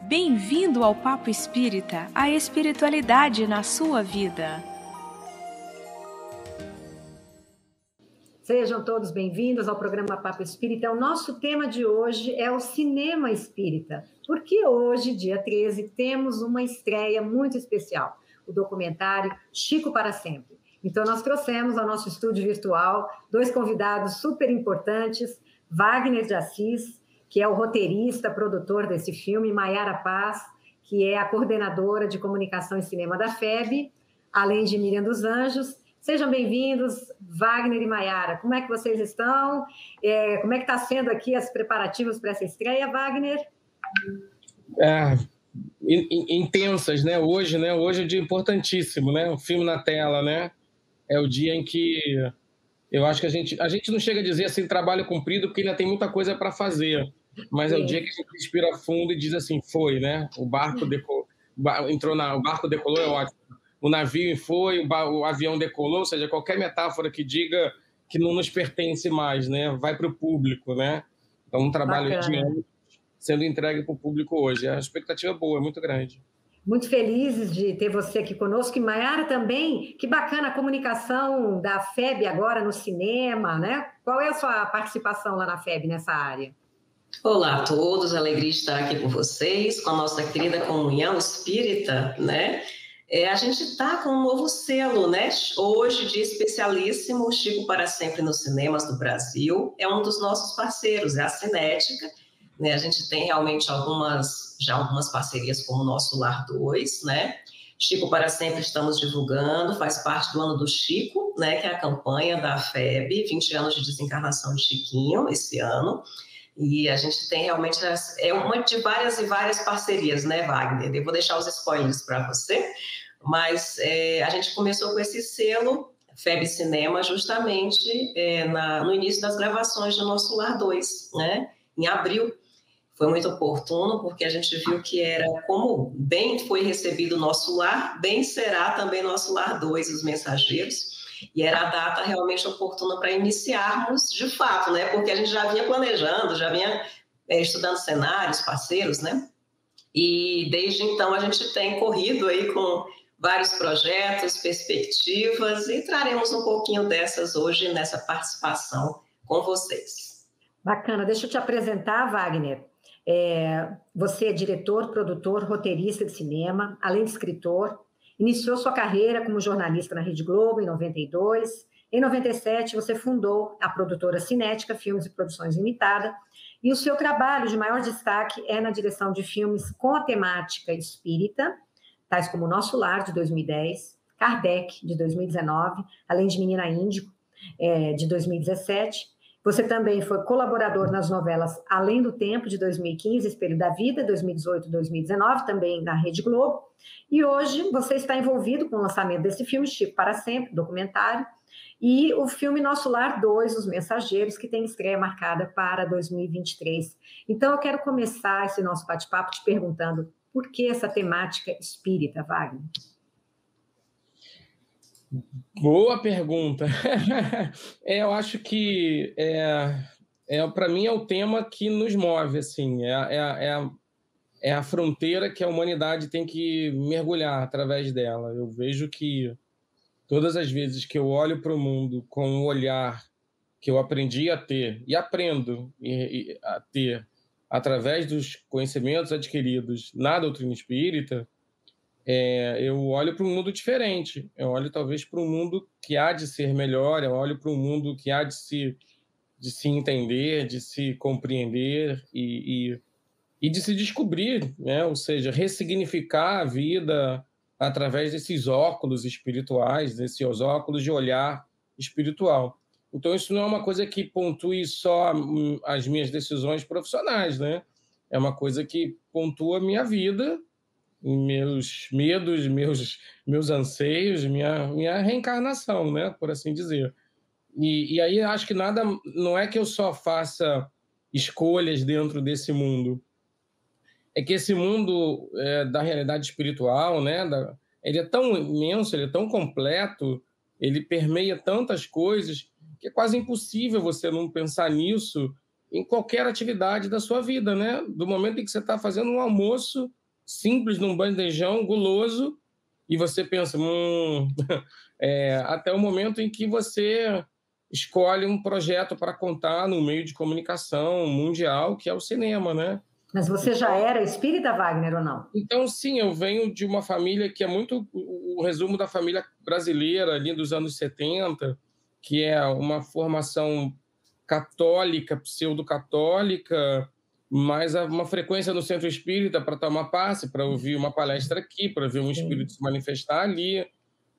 Bem-vindo ao Papo Espírita, a espiritualidade na sua vida. Sejam todos bem-vindos ao programa Papo Espírita. O nosso tema de hoje é o cinema espírita, porque hoje, dia 13, temos uma estreia muito especial, o documentário Chico para Sempre. Então, nós trouxemos ao nosso estúdio virtual dois convidados super importantes, Wagner de Assis, que é o roteirista, produtor desse filme, Maiara Paz, que é a coordenadora de comunicação e cinema da FEB, além de Miriam dos Anjos. Sejam bem-vindos, Wagner e Maiara. Como é que vocês estão? Como é que está sendo aqui os preparativos para essa estreia, Wagner? Intensas, né? Hoje é um dia importantíssimo, né? Um filme na tela, né? É o dia em que eu acho que a gente não chega a dizer assim trabalho cumprido, porque ainda tem muita coisa para fazer. Mas é o dia que a gente respira fundo e diz assim, foi, né? O barco decolou, o barco decolou, é ótimo. O navio foi, o avião decolou, ou seja, qualquer metáfora que diga que não nos pertence mais, né? Vai para o público, né? Então, um trabalho de anos sendo entregue para o público hoje. A expectativa é boa, é muito grande. Muito felizes de ter você aqui conosco. E Maiara também, que bacana a comunicação da FEB agora no cinema, né? Qual é a sua participação lá na FEB nessa área? Olá a todos, alegria de estar aqui com vocês, com a nossa querida comunhão espírita, né? A gente está com um novo selo, né? Hoje, dia especialíssimo, Chico para Sempre nos cinemas do Brasil. É um dos nossos parceiros, é a Cinética. Né? A gente tem realmente algumas parcerias como o Nosso Lar 2, né? Chico para Sempre estamos divulgando, faz parte do Ano do Chico, né? Que é a campanha da FEB, 20 anos de desencarnação de Chiquinho esse ano. E a gente tem realmente uma de várias e várias parcerias, né, Wagner? Eu vou deixar os spoilers para você, mas a gente começou com esse selo FEB Cinema justamente no início das gravações do Nosso Lar 2, né? Em abril. Foi muito oportuno, porque a gente viu que era como bem foi recebido o Nosso Lar, bem será também Nosso Lar 2, Os Mensageiros. E era a data realmente oportuna para iniciarmos de fato, né? Porque a gente já vinha planejando, já vinha estudando cenários, parceiros, né? E desde então a gente tem corrido aí com vários projetos, perspectivas, e traremos um pouquinho dessas hoje nessa participação com vocês. Bacana, deixa eu te apresentar, Wagner. Você é diretor, produtor, roteirista de cinema, além de escritor. Iniciou sua carreira como jornalista na Rede Globo em 92. Em 97, você fundou a produtora Cinética, Filmes e Produções Limitada, e o seu trabalho de maior destaque é na direção de filmes com a temática espírita, tais como Nosso Lar, de 2010, Kardec, de 2019, além de Menina Índigo, de 2017. Você também foi colaborador nas novelas Além do Tempo, de 2015, Espelho da Vida, 2018 e 2019, também na Rede Globo. E hoje você está envolvido com o lançamento desse filme, Chico para Sempre, documentário, e o filme Nosso Lar 2, Os Mensageiros, que tem estreia marcada para 2023. Então, eu quero começar esse nosso bate-papo te perguntando por que essa temática espírita, Wagner? Boa pergunta. Eu acho que para mim é o tema que nos move, assim, é a fronteira que a humanidade tem que mergulhar através dela. Eu vejo que todas as vezes que eu olho para o mundo com um olhar que eu aprendi a ter e aprendo a ter através dos conhecimentos adquiridos na doutrina espírita, eu olho para um mundo diferente. Eu olho talvez para um mundo que há de ser melhor, eu olho para um mundo que há de se entender, de se compreender e de se descobrir, né? Ou seja, ressignificar a vida através desses óculos espirituais, desses óculos de olhar espiritual. Então, isso não é uma coisa que pontue só as minhas decisões profissionais, né? É uma coisa que pontua a minha vida, meus medos, meus anseios, minha reencarnação, né? Por assim dizer. E aí acho que nada, não é que eu só faça escolhas dentro desse mundo, é que esse mundo da realidade espiritual, né? Ele é tão imenso, ele é tão completo, ele permeia tantas coisas que é quase impossível você não pensar nisso em qualquer atividade da sua vida, né? Do momento em que você está fazendo um almoço simples num bandejão guloso e você pensa, até o momento em que você escolhe um projeto para contar no meio de comunicação mundial, que é o cinema, né? Mas você já era espírita, Wagner, ou não? Então, sim, eu venho de uma família que é muito o resumo da família brasileira ali dos anos 70, que é uma formação católica, pseudo-católica, mas uma frequência no centro espírita para tomar passe, para ouvir uma palestra aqui, para ver um espírito se manifestar ali.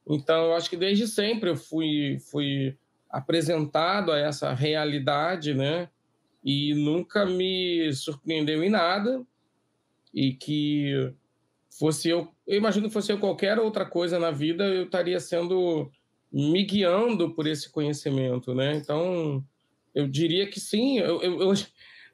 Então, eu acho que desde sempre eu fui apresentado a essa realidade, né? E nunca me surpreendeu em nada. E que fosse eu imagino que fosse eu qualquer outra coisa na vida, eu estaria me guiando por esse conhecimento, né? Então, eu diria que sim.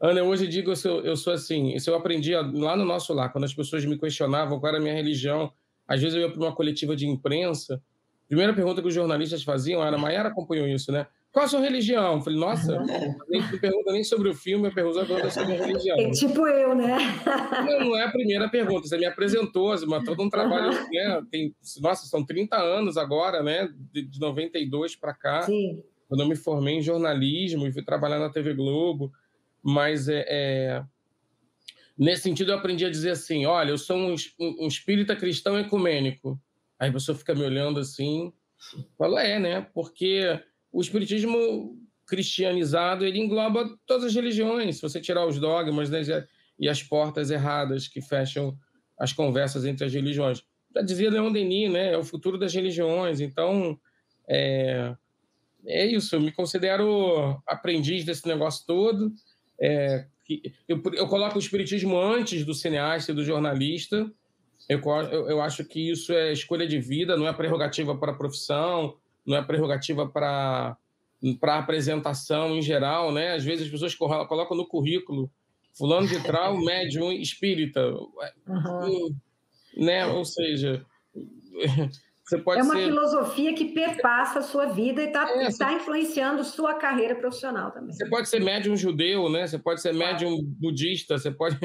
Ana, eu hoje digo, eu sou assim, isso eu aprendi lá no nosso lar, quando as pessoas me questionavam qual era a minha religião, às vezes eu ia para uma coletiva de imprensa, a primeira pergunta que os jornalistas faziam era, Maiara acompanhou isso, né? Qual a sua religião? Eu falei, nossa, não pergunta nem sobre o filme, a pergunta sobre a religião. É tipo eu, né? Não é a primeira pergunta, você me apresentou, mas todo um trabalho, né? Nossa, são 30 anos agora, né? De 92 para cá. Sim. Quando eu me formei em jornalismo e fui trabalhar na TV Globo, mas nesse sentido eu aprendi a dizer assim, olha, eu sou um espírita cristão ecumênico. Aí a pessoa fica me olhando assim, falo, né? Porque o espiritismo cristianizado, ele engloba todas as religiões, se você tirar os dogmas, né, e as portas erradas que fecham as conversas entre as religiões. Já dizia Leon Denis, né? É o futuro das religiões. Então, é isso, eu me considero aprendiz desse negócio todo. Eu coloco o espiritismo antes do cineasta e do jornalista. Eu acho que isso é escolha de vida, não é prerrogativa para a profissão, não é prerrogativa para a apresentação em geral, né? Às vezes as pessoas colocam no currículo fulano de tal, médium espírita, né? Ou seja, você pode uma ser... filosofia que perpassa a sua vida e está influenciando sua carreira profissional também. Você pode ser médium judeu, né? Você pode ser médium budista, você pode...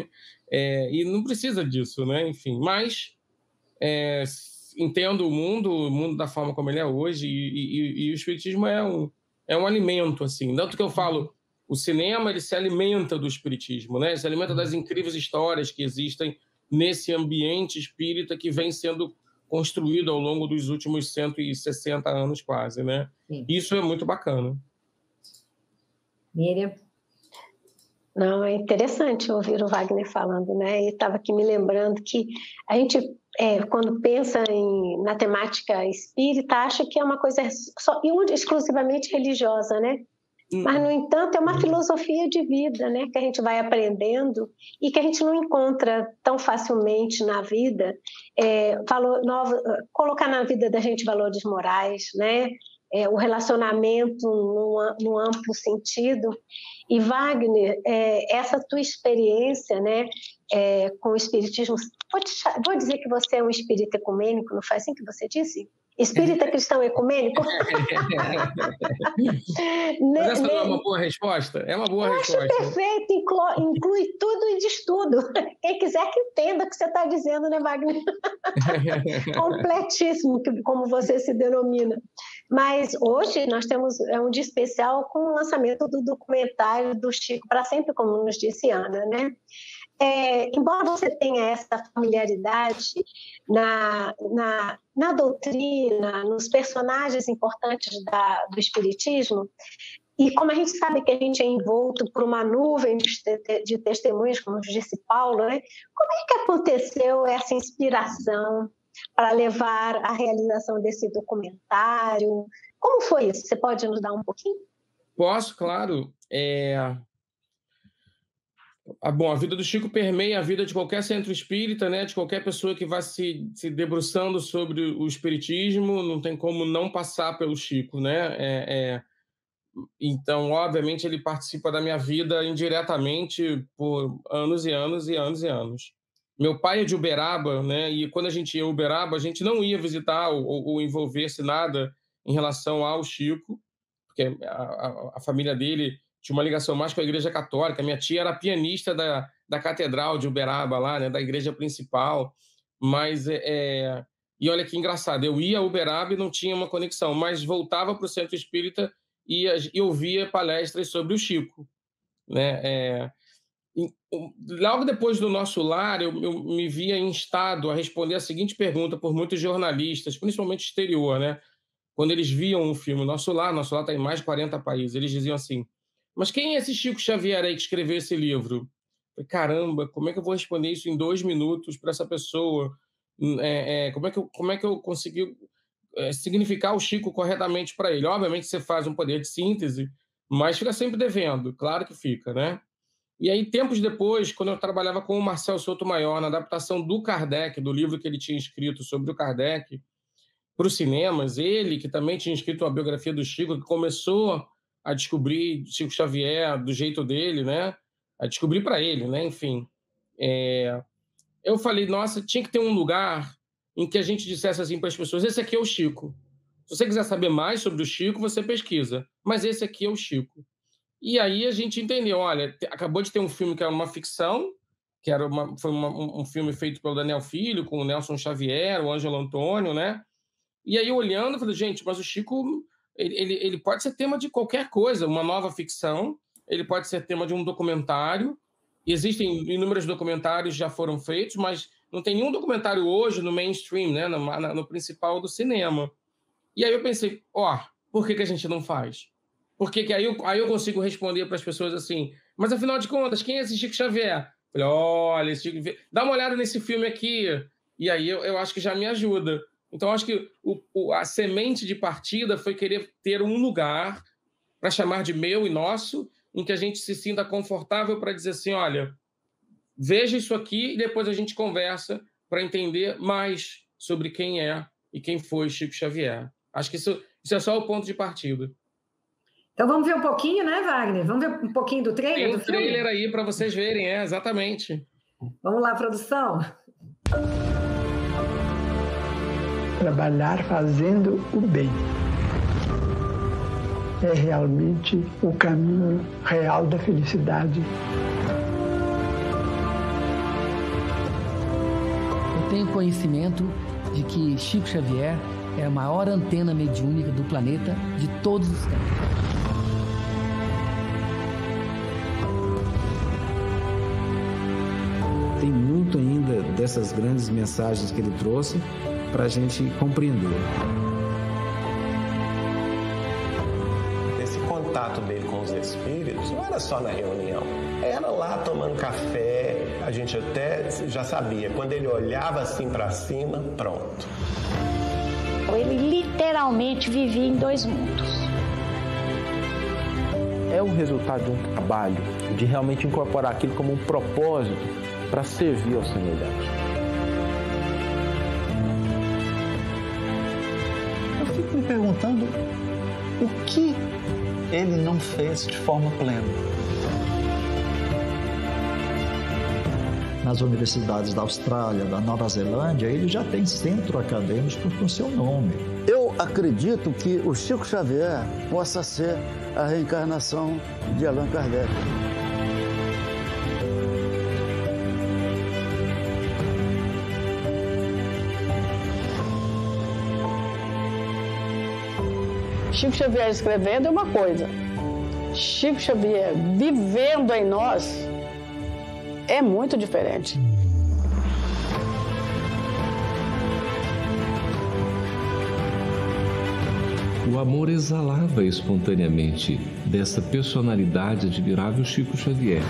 e não precisa disso, né? Enfim, mas entendo o mundo da forma como ele é hoje e o espiritismo é um alimento, assim. Tanto que eu falo, o cinema, ele se alimenta do espiritismo, né? Ele se alimenta das incríveis histórias que existem nesse ambiente espírita que vem sendo construído ao longo dos últimos 160 anos quase, né? Sim. Isso é muito bacana. Miriam? Não, é interessante ouvir o Wagner falando, né? E estava aqui me lembrando que a gente, quando pensa na temática espírita, acha que é uma coisa exclusivamente religiosa, né? Mas, no entanto, é uma filosofia de vida, né? Que a gente vai aprendendo e que a gente não encontra tão facilmente na vida, colocar na vida da gente valores morais, né? O relacionamento num amplo sentido. E, Wagner, essa tua experiência, né, com o espiritismo, vou dizer que você é um espírita ecumênico, não foi assim que você disse? Espírita cristão ecumênico? Mas essa não é uma boa resposta? É uma boa resposta. Acho perfeito, inclui tudo e diz tudo. Quem quiser que entenda o que você está dizendo, né, Wagner? Completíssimo, como você se denomina. Mas hoje nós temos um dia especial com o lançamento do documentário do Chico para Sempre, como nos disse Ana, né? Embora você tenha essa familiaridade na doutrina, nos personagens importantes do Espiritismo, e como a gente sabe que a gente é envolto por uma nuvem de testemunhos, como disse Paulo, né? Como é que aconteceu essa inspiração para levar à realização desse documentário? Como foi isso? Você pode nos dar um pouquinho? Posso, claro. Bom, a vida do Chico permeia a vida de qualquer centro espírita, né? De qualquer pessoa que vai se debruçando sobre o espiritismo, não tem como não passar pelo Chico, né? Então, obviamente, ele participa da minha vida indiretamente por anos e anos e anos e anos. Meu pai é de Uberaba, né? E quando a gente ia a Uberaba, a gente não ia visitar ou envolver-se nada em relação ao Chico, porque a família dele tinha uma ligação mais com a Igreja Católica. Minha tia era pianista da Catedral de Uberaba, lá, né, da igreja principal. Mas, e olha que engraçado, eu ia a Uberaba e não tinha uma conexão, mas voltava para o Centro Espírita e ouvia palestras sobre o Chico, né? Logo depois do Nosso Lar, eu me via instado a responder a seguinte pergunta por muitos jornalistas, principalmente exterior, né? Quando eles viam o filme Nosso Lar está em mais de 40 países, eles diziam assim: mas quem é esse Chico Xavier aí que escreveu esse livro? Eu falei, caramba, como é que eu vou responder isso em 2 minutos para essa pessoa? Como é que eu consegui significar o Chico corretamente para ele? Obviamente você faz um poder de síntese, mas fica sempre devendo, claro que fica, né? E aí, tempos depois, quando eu trabalhava com o Marcel Sotomayor na adaptação do Kardec, do livro que ele tinha escrito sobre o Kardec, para os cinemas, ele, que também tinha escrito a biografia do Chico, que começou a descobrir Chico Xavier do jeito dele, né? A descobrir para ele, né? Enfim. Eu falei, nossa, tinha que ter um lugar em que a gente dissesse assim para as pessoas: esse aqui é o Chico. Se você quiser saber mais sobre o Chico, você pesquisa. Mas esse aqui é o Chico. E aí a gente entendeu, olha, acabou de ter um filme que era uma ficção, que foi um filme feito pelo Daniel Filho, com o Nelson Xavier, o Ângelo Antônio, né? E aí, olhando, eu falei, gente, mas o Chico, ele pode ser tema de qualquer coisa, uma nova ficção, ele pode ser tema de um documentário. Existem inúmeros documentários que já foram feitos, mas não tem nenhum documentário hoje no mainstream, né? No principal do cinema. E aí eu pensei, por que a gente não faz? Porque aí eu consigo responder para as pessoas assim, mas afinal de contas, quem é esse Chico Xavier? Falei, olha, esse Chico... dá uma olhada nesse filme aqui. E aí eu acho que já me ajuda. Então, acho que a semente de partida foi querer ter um lugar para chamar de meu e nosso, em que a gente se sinta confortável para dizer assim, olha, veja isso aqui e depois a gente conversa para entender mais sobre quem é e quem foi Chico Xavier. Acho que isso é só o ponto de partida. Então vamos ver um pouquinho, né, Wagner? Vamos ver um pouquinho do trailer do filme? Tem um trailer aí para vocês verem, exatamente. Vamos lá, produção. Trabalhar fazendo o bem é realmente o caminho real da felicidade. Eu tenho conhecimento de que Chico Xavier é a maior antena mediúnica do planeta de todos os tempos. Tem muito ainda dessas grandes mensagens que ele trouxe para a gente compreender. Esse contato dele com os espíritos não era só na reunião, era lá tomando café. A gente até já sabia, quando ele olhava assim para cima, pronto. Ele literalmente vivia em 2 mundos. É o resultado de um trabalho, de realmente incorporar aquilo como um propósito para servir aos semelhantes. Eu fico me perguntando o que ele não fez de forma plena. Nas universidades da Austrália, da Nova Zelândia, ele já tem centro acadêmico com seu nome. Eu acredito que o Chico Xavier possa ser a reencarnação de Allan Kardec. Chico Xavier escrevendo é uma coisa, Chico Xavier vivendo em nós é muito diferente. O amor exalava espontaneamente dessa personalidade admirável Chico Xavier.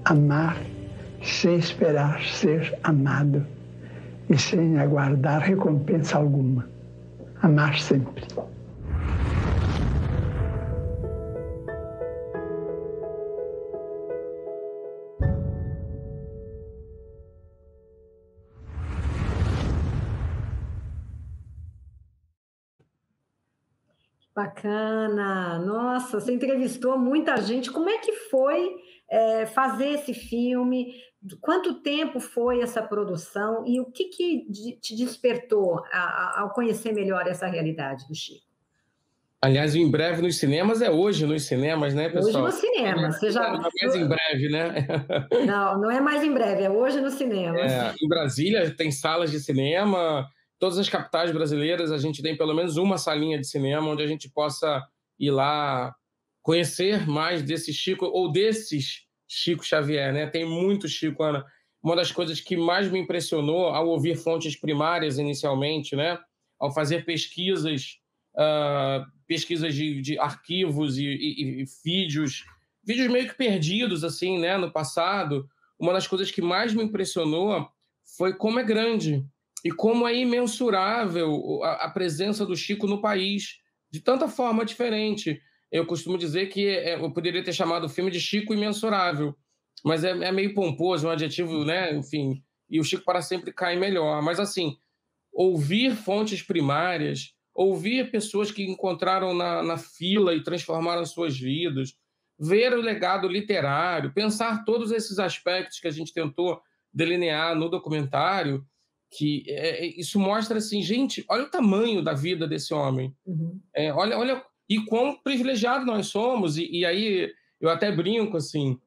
Amar sem esperar ser amado e sem aguardar recompensa alguma. Amar sempre. Bacana! Nossa, você entrevistou muita gente. Como é que foi fazer esse filme? Quanto tempo foi essa produção? E o que te despertou ao conhecer melhor essa realidade do Chico? Aliás, em breve nos cinemas é hoje nos cinemas, né, pessoal? Hoje no cinema. Você já... Não é mais em breve, né? Não é mais em breve, é hoje no cinema. Em Brasília tem salas de cinema, todas as capitais brasileiras a gente tem pelo menos uma salinha de cinema onde a gente possa ir lá conhecer mais desse Chico, ou desses Chico Xavier, né? Tem muito Chico, Ana. Uma das coisas que mais me impressionou ao ouvir fontes primárias inicialmente, né? Ao fazer pesquisas de arquivos e vídeos meio que perdidos, assim, né, no passado, uma das coisas que mais me impressionou foi como é grande e como é imensurável a presença do Chico no país, de tanta forma diferente. Eu costumo dizer que eu poderia ter chamado o filme de Chico Imensurável, mas é meio pomposo, um adjetivo, né, enfim, e o Chico para sempre cai melhor. Mas, assim, ouvir fontes primárias, ouvir pessoas que encontraram na fila e transformaram suas vidas, ver o legado literário, pensar todos esses aspectos que a gente tentou delinear no documentário, que isso mostra assim, gente, olha o tamanho da vida desse homem. Uhum. Olha e quão privilegiado nós somos. E aí eu até brinco assim,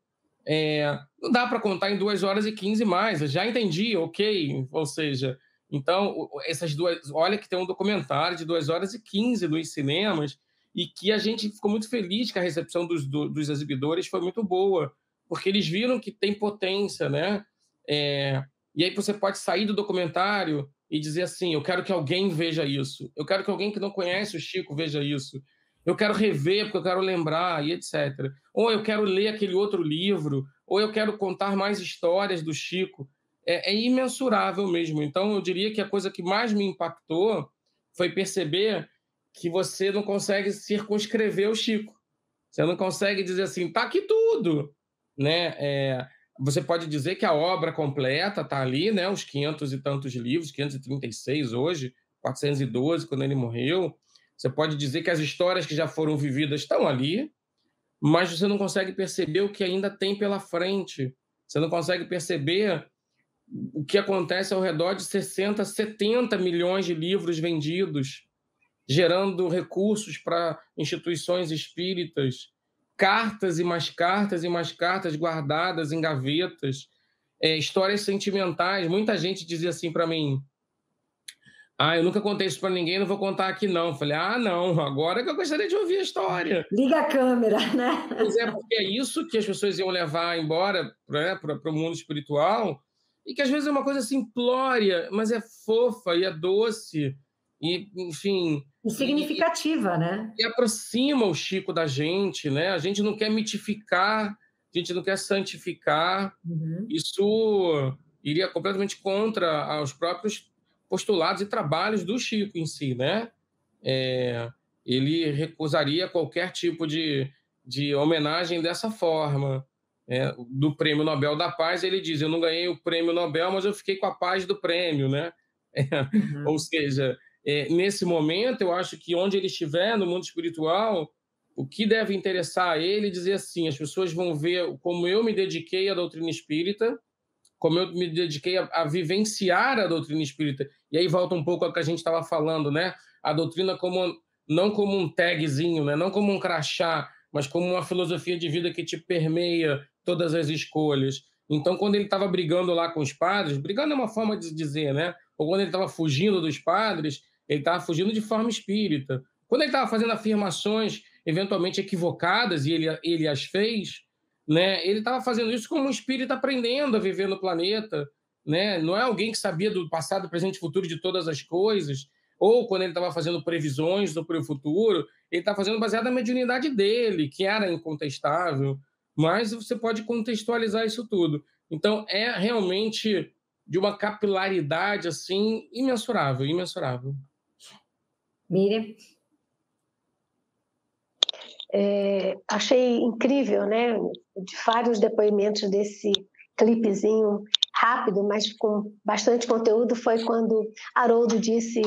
não dá para contar em 2 horas e 15 mais, eu já entendi, ok, ou seja... Então, essas olha que tem um documentário de 2 horas e 15 nos cinemas e que a gente ficou muito feliz que a recepção dos exibidores foi muito boa, porque eles viram que tem potência, né? E aí você pode sair do documentário e dizer assim, eu quero que alguém veja isso, eu quero que alguém que não conhece o Chico veja isso, eu quero rever porque eu quero lembrar e etc. Ou eu quero ler aquele outro livro, ou eu quero contar mais histórias do Chico. É imensurável mesmo. Então, eu diria que a coisa que mais me impactou foi perceber que você não consegue circunscrever o Chico. Você não consegue dizer assim, tá aqui tudo, né? Você pode dizer que a obra completa tá ali, né? Os 500 e tantos livros, 536 hoje, 412 quando ele morreu. Você pode dizer que as histórias que já foram vividas estão ali, mas você não consegue perceber o que ainda tem pela frente. Você não consegue perceber o que acontece ao redor de 60, 70 milhões de livros vendidos, gerando recursos para instituições espíritas, cartas e mais cartas e mais cartas guardadas em gavetas, histórias sentimentais. Muita gente dizia assim para mim, eu nunca contei isso para ninguém, não vou contar aqui não. Eu falei, não, agora que eu gostaria de ouvir a história. Liga a câmera, né? Pois porque é isso que as pessoas iam levar embora, né, para o mundo espiritual, e que às vezes é uma coisa simplória, mas é fofa e é doce, e, enfim... E significativa, né? E aproxima o Chico da gente, né? A gente não quer mitificar, a gente não quer santificar. Uhum. Isso iria completamente contra os próprios postulados e trabalhos do Chico em si, né? Ele recusaria qualquer tipo de homenagem dessa forma. Do Prêmio Nobel da Paz, ele diz, eu não ganhei o Prêmio Nobel, mas eu fiquei com a paz do prêmio, né? Uhum. Ou seja, nesse momento, eu acho que onde ele estiver, no mundo espiritual, o que deve interessar a ele é dizer assim, as pessoas vão ver como eu me dediquei à doutrina espírita, como eu me dediquei a vivenciar a doutrina espírita. E aí volta um pouco ao que a gente estava falando, né? A doutrina não como um tagzinho, né? Não como um crachá, mas como uma filosofia de vida que te permeia todas as escolhas. Então, quando ele estava brigando lá com os padres, brigando é uma forma de dizer, né? Ou quando ele estava fugindo dos padres, ele estava fugindo de forma espírita. Quando ele estava fazendo afirmações eventualmente equivocadas, e ele as fez, né? Ele estava fazendo isso como um espírito aprendendo a viver no planeta, né? Não é alguém que sabia do passado, presente e futuro de todas as coisas, ou quando ele estava fazendo previsões sobre o futuro, ele está fazendo baseado na mediunidade dele, que era incontestável, mas você pode contextualizar isso tudo. Então, é realmente de uma capilaridade assim imensurável, imensurável. Miriam? Achei incrível, né? De vários depoimentos desse clipezinho rápido, mas com bastante conteúdo, foi quando Haroldo disse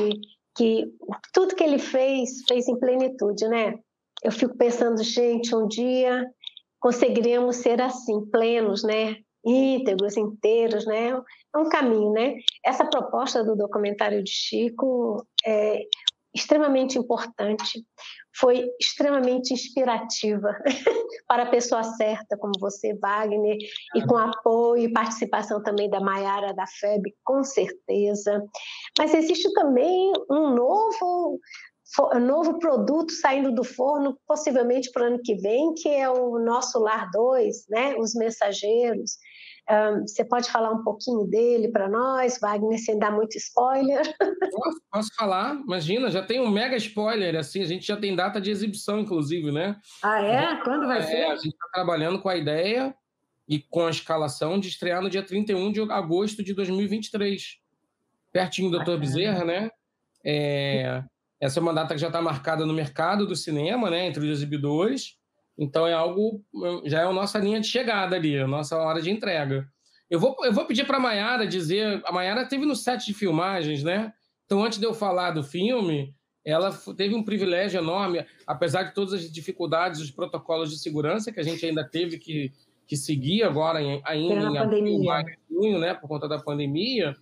que tudo que ele fez em plenitude, né? Eu fico pensando, gente, um dia conseguiremos ser assim, plenos, né? Íntegros, inteiros, né? É um caminho, né? Essa proposta do documentário de Chico é extremamente importante, foi extremamente inspirativa para a pessoa certa, como você, Wagner, e com apoio e participação também da Maiara da FEB, com certeza. Mas existe também um novo produto saindo do forno, possivelmente para o ano que vem, que é o Nosso Lar 2, né? Os Mensageiros. Você pode falar um pouquinho dele para nós, Wagner, sem dar muito spoiler? Posso falar? Imagina, já tem um mega spoiler, assim, a gente já tem data de exibição, inclusive, né? Ah, é? Quando vai ser? A gente está trabalhando com a ideia e com a escalação de estrear no dia 31 de agosto de 2023. Pertinho do Dr. Bezerra, né? Essa é uma data que já está marcada no mercado do cinema, né? Entre os exibidores. Então, já é a nossa linha de chegada ali, a nossa hora de entrega. Eu vou pedir para a Maiara dizer... A Maiara esteve no set de filmagens, né? Então, antes de eu falar do filme, ela teve um privilégio enorme, apesar de todas as dificuldades, os protocolos de segurança que a gente ainda teve que seguir agora, ainda em abril, maio, junho, né? Por conta da pandemia.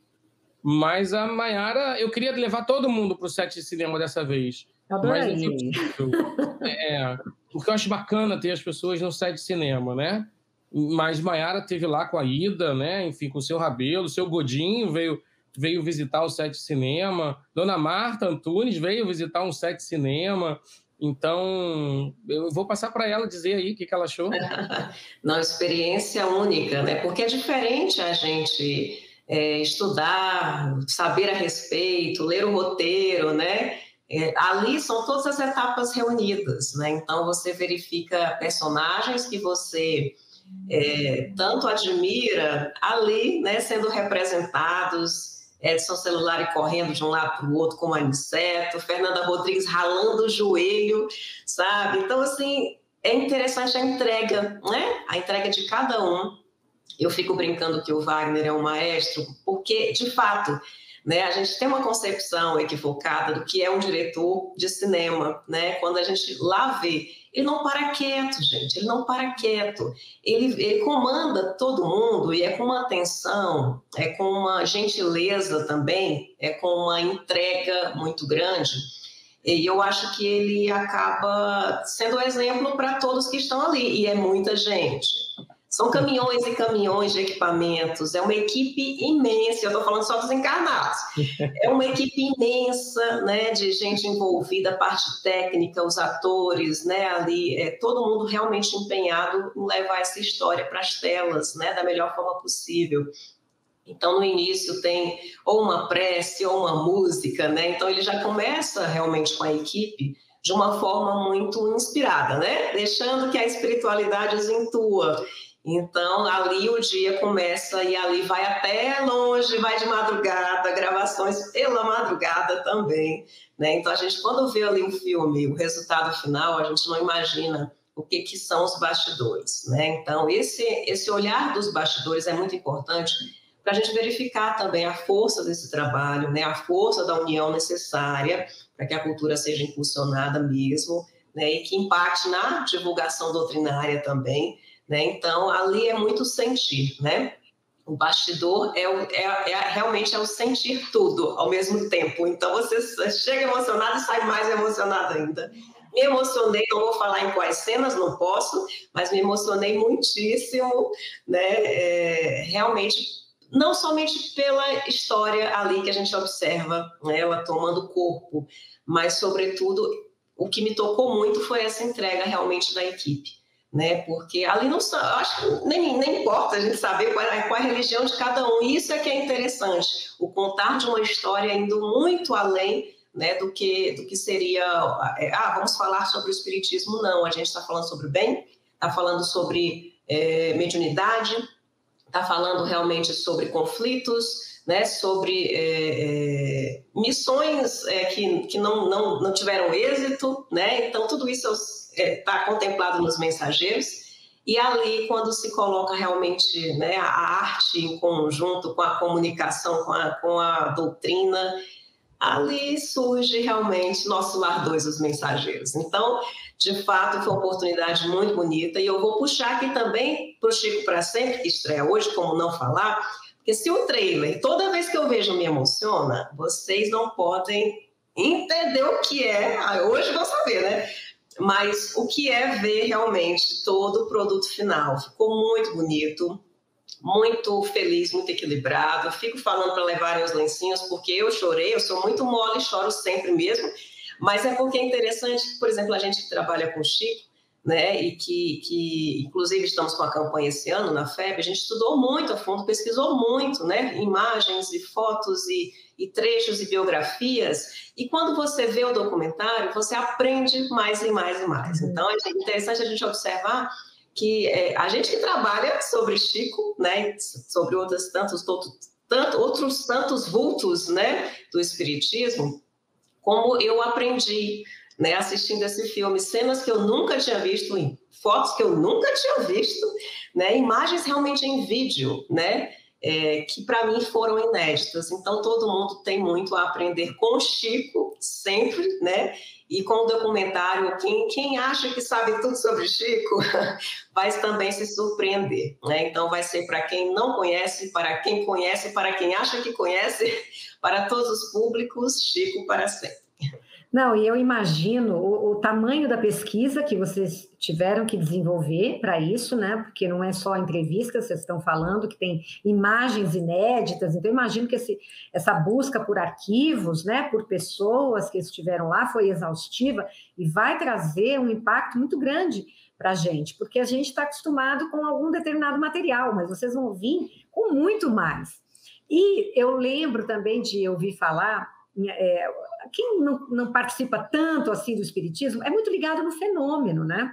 Mas a Maiara... Eu queria levar todo mundo para o set de cinema dessa vez. Mas não foi possível. Porque eu acho bacana ter as pessoas no set de cinema, né? Mas Maiara esteve lá com a Ida, né? Enfim, com o seu Rabelo, o seu Godinho veio visitar o set de cinema. Dona Marta Antunes veio visitar um set de cinema. Então, eu vou passar para ela dizer aí o que ela achou. Não, experiência única, né? Porque é diferente a gente estudar, saber a respeito, ler o roteiro, né? Ali são todas as etapas reunidas, né? Então você verifica personagens que você tanto admira ali, né, sendo representados, Edson Celulari correndo de um lado para o outro como aniceto, Fernanda Rodrigues ralando o joelho, sabe? Então, assim, é interessante a entrega, né? A entrega de cada um. Eu fico brincando que o Wagner é um maestro, porque, de fato, né, a gente tem uma concepção equivocada do que é um diretor de cinema, né? Quando a gente lá vê, ele não para quieto, gente, ele não para quieto. Ele comanda todo mundo e é com uma atenção, é com uma gentileza também, é com uma entrega muito grande. E eu acho que ele acaba sendo um exemplo para todos que estão ali, e é muita gente. São caminhões e caminhões de equipamentos, é uma equipe imensa, eu estou falando só dos encarnados, é uma equipe imensa, né, de gente envolvida, a parte técnica, os atores, né, ali, todo mundo realmente empenhado em levar essa história para as telas, né, da melhor forma possível. Então, no início tem ou uma prece ou uma música, né, então ele já começa realmente com a equipe de uma forma muito inspirada, né, deixando que a espiritualidade os intua. Então, ali o dia começa e ali vai até longe, vai de madrugada, gravações pela madrugada também, né? Então, a gente, quando vê ali um filme, o resultado final, a gente não imagina o que são os bastidores, né? Então, esse olhar dos bastidores é muito importante para a gente verificar também a força desse trabalho, né? A força da união necessária para que a cultura seja impulsionada mesmo, né? E que impacte na divulgação doutrinária também, né? Então, ali é muito sentir, né? O bastidor realmente é o sentir tudo ao mesmo tempo. Então, você chega emocionado e sai mais emocionado ainda. Me emocionei, não vou falar em quais cenas, não posso, mas me emocionei muitíssimo, né? Realmente, não somente pela história ali que a gente observa, né? Ela tomando corpo, mas, sobretudo, o que me tocou muito foi essa entrega realmente da equipe. Né? Porque ali não acho que nem importa a gente saber qual é a religião de cada um. Isso é que é interessante, o contar de uma história indo muito além, né, do que seria vamos falar sobre o espiritismo. Não, a gente está falando sobre o bem, está falando sobre mediunidade, está falando realmente sobre conflitos, né, sobre missões que não tiveram êxito, né? Então tudo isso está contemplado nos Mensageiros, e ali, quando se coloca realmente, né, a arte em conjunto com a comunicação, com a doutrina, ali surge realmente Nosso Lar 2, Os Mensageiros. Então, de fato, foi uma oportunidade muito bonita. E eu vou puxar aqui também para o Chico para Sempre, que estreia hoje, como não falar, porque se o trailer, toda vez que eu vejo, me emociona, vocês não podem entender o que é. Hoje vão saber, né? Mas o que é ver realmente todo o produto final. Ficou muito bonito, muito feliz, muito equilibrado. Eu fico falando para levarem os lencinhos, porque eu chorei, eu sou muito mole, choro sempre mesmo. Mas é porque é interessante, por exemplo, a gente que trabalha com o Chico, né, e que inclusive estamos com a campanha esse ano na FEB, a gente estudou muito a fundo, pesquisou muito, né, imagens e fotos e trechos e biografias, e quando você vê o documentário, você aprende mais e mais e mais. Então, é interessante a gente observar que a gente que trabalha sobre Chico, né, sobre outros tantos vultos, né, do espiritismo, como eu aprendi, né, assistindo esse filme, cenas que eu nunca tinha visto, fotos que eu nunca tinha visto, né, imagens realmente em vídeo, né, que para mim foram inéditas. Então, todo mundo tem muito a aprender com o Chico, sempre, né, e com o documentário. Quem acha que sabe tudo sobre Chico vai também se surpreender, né? Então, vai ser para quem não conhece, para quem conhece, para quem acha que conhece, para todos os públicos, Chico para sempre. Não, e eu imagino o tamanho da pesquisa que vocês tiveram que desenvolver para isso, né? Porque não é só entrevista, vocês estão falando que tem imagens inéditas, então eu imagino que essa busca por arquivos, né, por pessoas que estiveram lá foi exaustiva e vai trazer um impacto muito grande para a gente, porque a gente está acostumado com algum determinado material, mas vocês vão vir com muito mais. E eu lembro também de ouvir falar... quem não participa tanto assim do espiritismo é muito ligado no fenômeno, né?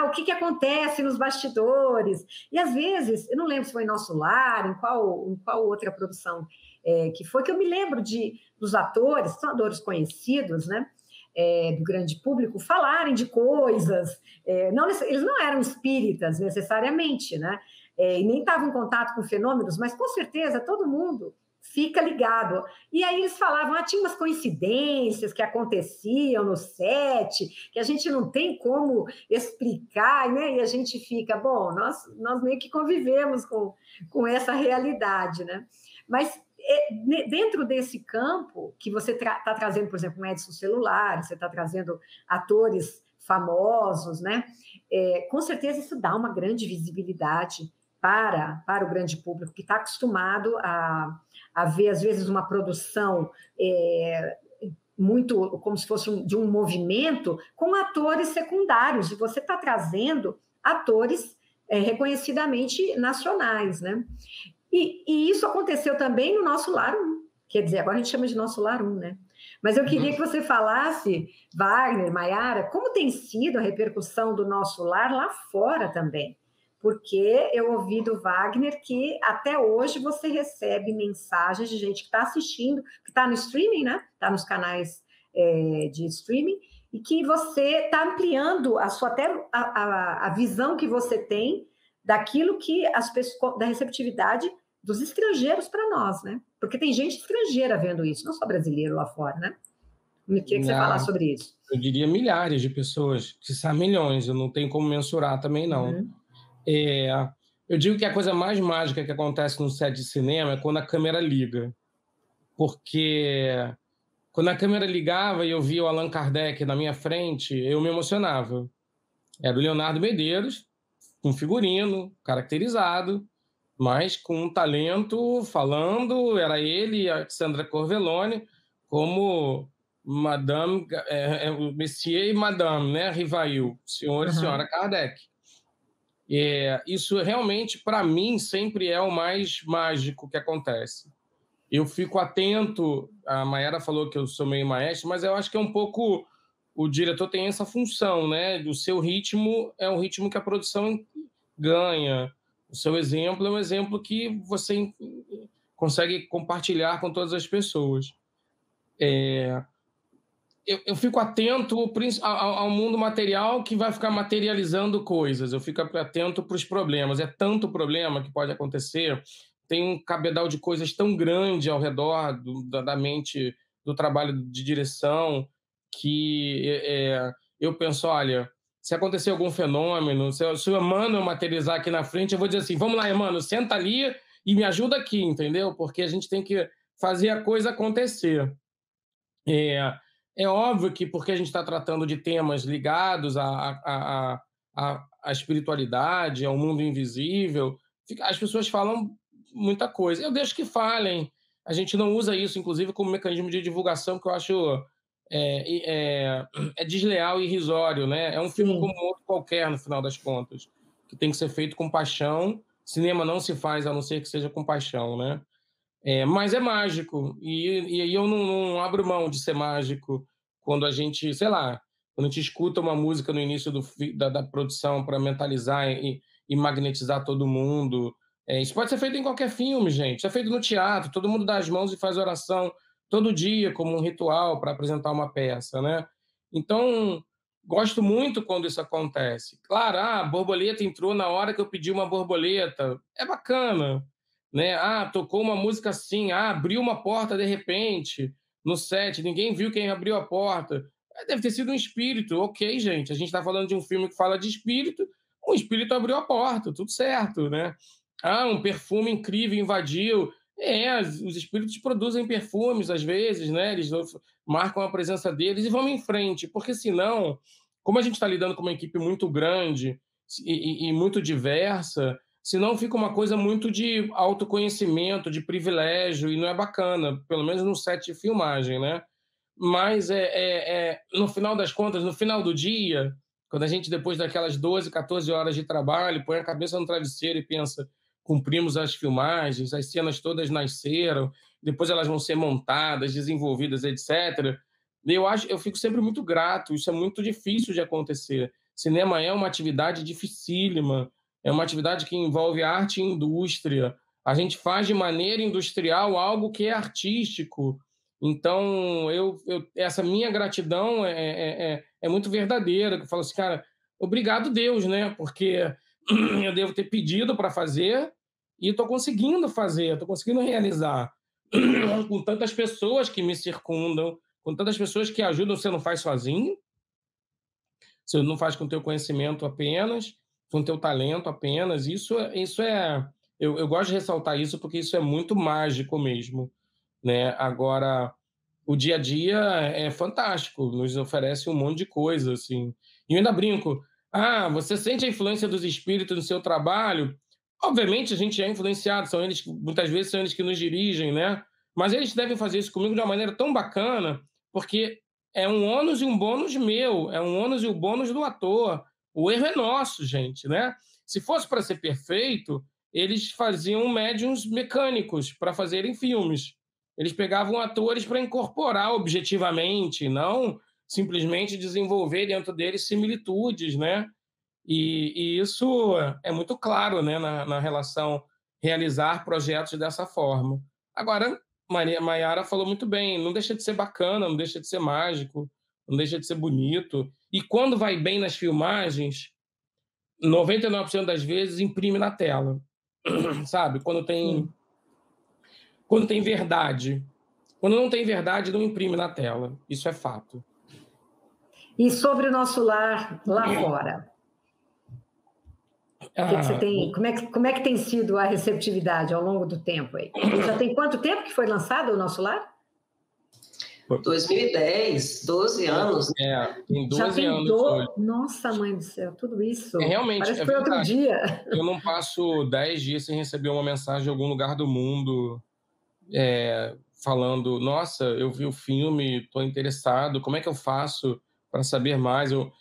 O que acontece nos bastidores? E às vezes, eu não lembro se foi em Nosso Lar, em qual outra produção que foi, que eu me lembro dos atores, são atores conhecidos, né? Do grande público, falarem de coisas, eles não eram espíritas necessariamente, né? E nem estavam em contato com fenômenos, mas com certeza todo mundo fica ligado. E aí eles falavam, tinha umas coincidências que aconteciam no set, que a gente não tem como explicar, né? E a gente fica, bom, nós meio que convivemos com essa realidade, né? Mas dentro desse campo que você está trazendo, por exemplo, um Edson Celular, você está trazendo atores famosos, né? Com certeza isso dá uma grande visibilidade para o grande público, que está acostumado a ver, às vezes, uma produção muito como se fosse de um movimento com atores secundários, e você está trazendo atores reconhecidamente nacionais, né? E isso aconteceu também no Nosso Lar 1, quer dizer, agora a gente chama de Nosso Lar 1, né? Mas eu queria que você falasse, Wagner, Maiara, como tem sido a repercussão do Nosso Lar lá fora também. Porque eu ouvi do Wagner que até hoje você recebe mensagens de gente que está assistindo, que está no streaming, né? Está nos canais de streaming, e que você está ampliando até a visão que você tem daquilo que as pessoas, da receptividade dos estrangeiros para nós, né? Porque tem gente estrangeira vendo isso, não só brasileiro lá fora, né? O que você falar sobre isso? Eu diria milhares de pessoas, quiçá milhões, eu não tenho como mensurar também, não. Uhum. Eu digo que a coisa mais mágica que acontece no set de cinema é quando a câmera liga. Porque quando a câmera ligava e eu via o Allan Kardec na minha frente, eu me emocionava. Era o Leonardo Medeiros, com figurino, caracterizado, mas com um talento falando, era ele e a Sandra Corvellone, como Madame, Monsieur e Madame, né? Rivail, senhor e senhora Kardec. Isso realmente, para mim, sempre é o mais mágico que acontece. Eu fico atento, a Maiara falou que eu sou meio maestro, mas eu acho que é um pouco, o diretor tem essa função, né? O seu ritmo é o ritmo que a produção ganha. O seu exemplo é um exemplo que você consegue compartilhar com todas as pessoas. Eu fico atento ao mundo material que vai ficar materializando coisas. Eu fico atento para os problemas. É tanto problema que pode acontecer, tem um cabedal de coisas tão grande ao redor da mente, do trabalho de direção, que eu penso, olha, se acontecer algum fenômeno, se o Emmanuel materializar aqui na frente, eu vou dizer assim, vamos lá, Emmanuel, senta ali e me ajuda aqui, entendeu? Porque a gente tem que fazer a coisa acontecer. É óbvio que, porque a gente está tratando de temas ligados à espiritualidade, ao mundo invisível, as pessoas falam muita coisa. Eu deixo que falem. A gente não usa isso, inclusive, como mecanismo de divulgação, que eu acho desleal e irrisório, né? É um filme como outro qualquer, no final das contas, que tem que ser feito com paixão. Cinema não se faz a não ser que seja com paixão, né? Mas é mágico, e eu não abro mão de ser mágico quando a gente, sei lá, quando a gente escuta uma música no início da produção para mentalizar e magnetizar todo mundo. Isso pode ser feito em qualquer filme, gente. Isso é feito no teatro, todo mundo dá as mãos e faz oração todo dia como um ritual para apresentar uma peça, né? Então, gosto muito quando isso acontece. Claro, a borboleta entrou na hora que eu pedi uma borboleta. É bacana, né? Tocou uma música assim, abriu uma porta de repente no set, ninguém viu quem abriu a porta. Deve ter sido um espírito. Ok, gente, a gente está falando de um filme que fala de espírito, um espírito abriu a porta, tudo certo, né? Um perfume incrível invadiu. Os espíritos produzem perfumes às vezes, né? Eles marcam a presença deles e vamos em frente, porque senão, como a gente está lidando com uma equipe muito grande e muito diversa, senão fica uma coisa muito de autoconhecimento, de privilégio, e não é bacana, pelo menos no set de filmagem, né? Mas no final das contas, no final do dia, quando a gente, depois daquelas 12, 14 horas de trabalho, põe a cabeça no travesseiro e pensa, cumprimos as filmagens, as cenas todas nasceram, depois elas vão ser montadas, desenvolvidas, etc. Eu fico sempre muito grato, isso é muito difícil de acontecer. Cinema é uma atividade dificílima, é uma atividade que envolve arte e indústria. A gente faz de maneira industrial algo que é artístico. Então, essa minha gratidão é muito verdadeira. Eu falo assim, cara, obrigado Deus, né? Porque eu devo ter pedido para fazer e estou conseguindo fazer, estou conseguindo realizar. Com tantas pessoas que me circundam, com tantas pessoas que ajudam, você não faz sozinho, você não faz com o teu conhecimento apenas, com o teu talento apenas. Eu gosto de ressaltar isso porque isso é muito mágico mesmo, né? Agora, o dia a dia é fantástico, nos oferece um monte de coisa, assim. E eu ainda brinco, você sente a influência dos espíritos no seu trabalho? Obviamente a gente é influenciado, muitas vezes são eles que nos dirigem, né? Mas eles devem fazer isso comigo de uma maneira tão bacana, porque é um ônus e um bônus meu, é um ônus e o bônus do ator. O erro é nosso, gente, né? Se fosse para ser perfeito, eles faziam médiuns mecânicos para fazerem filmes. Eles pegavam atores para incorporar objetivamente, não simplesmente desenvolver dentro deles similitudes, né? E isso é muito claro, né, na relação realizar projetos dessa forma. Agora, Maiara falou muito bem, não deixa de ser bacana, não deixa de ser mágico, não deixa de ser bonito. E quando vai bem nas filmagens, 99% das vezes imprime na tela, sabe? Quando tem verdade. Quando não tem verdade, não imprime na tela. Isso é fato. E sobre o nosso lar lá fora? Que você tem, como é que tem sido a receptividade ao longo do tempo aí? Já tem quanto tempo que foi lançado o Nosso Lar? 2010, 12 anos. Tem 12 anos. Nossa, mãe do céu, tudo isso. Realmente, parece que foi outro dia. Eu não passo 10 dias sem receber uma mensagem de algum lugar do mundo falando, nossa, eu vi o filme, estou interessado, como é que eu faço para saber mais? Eu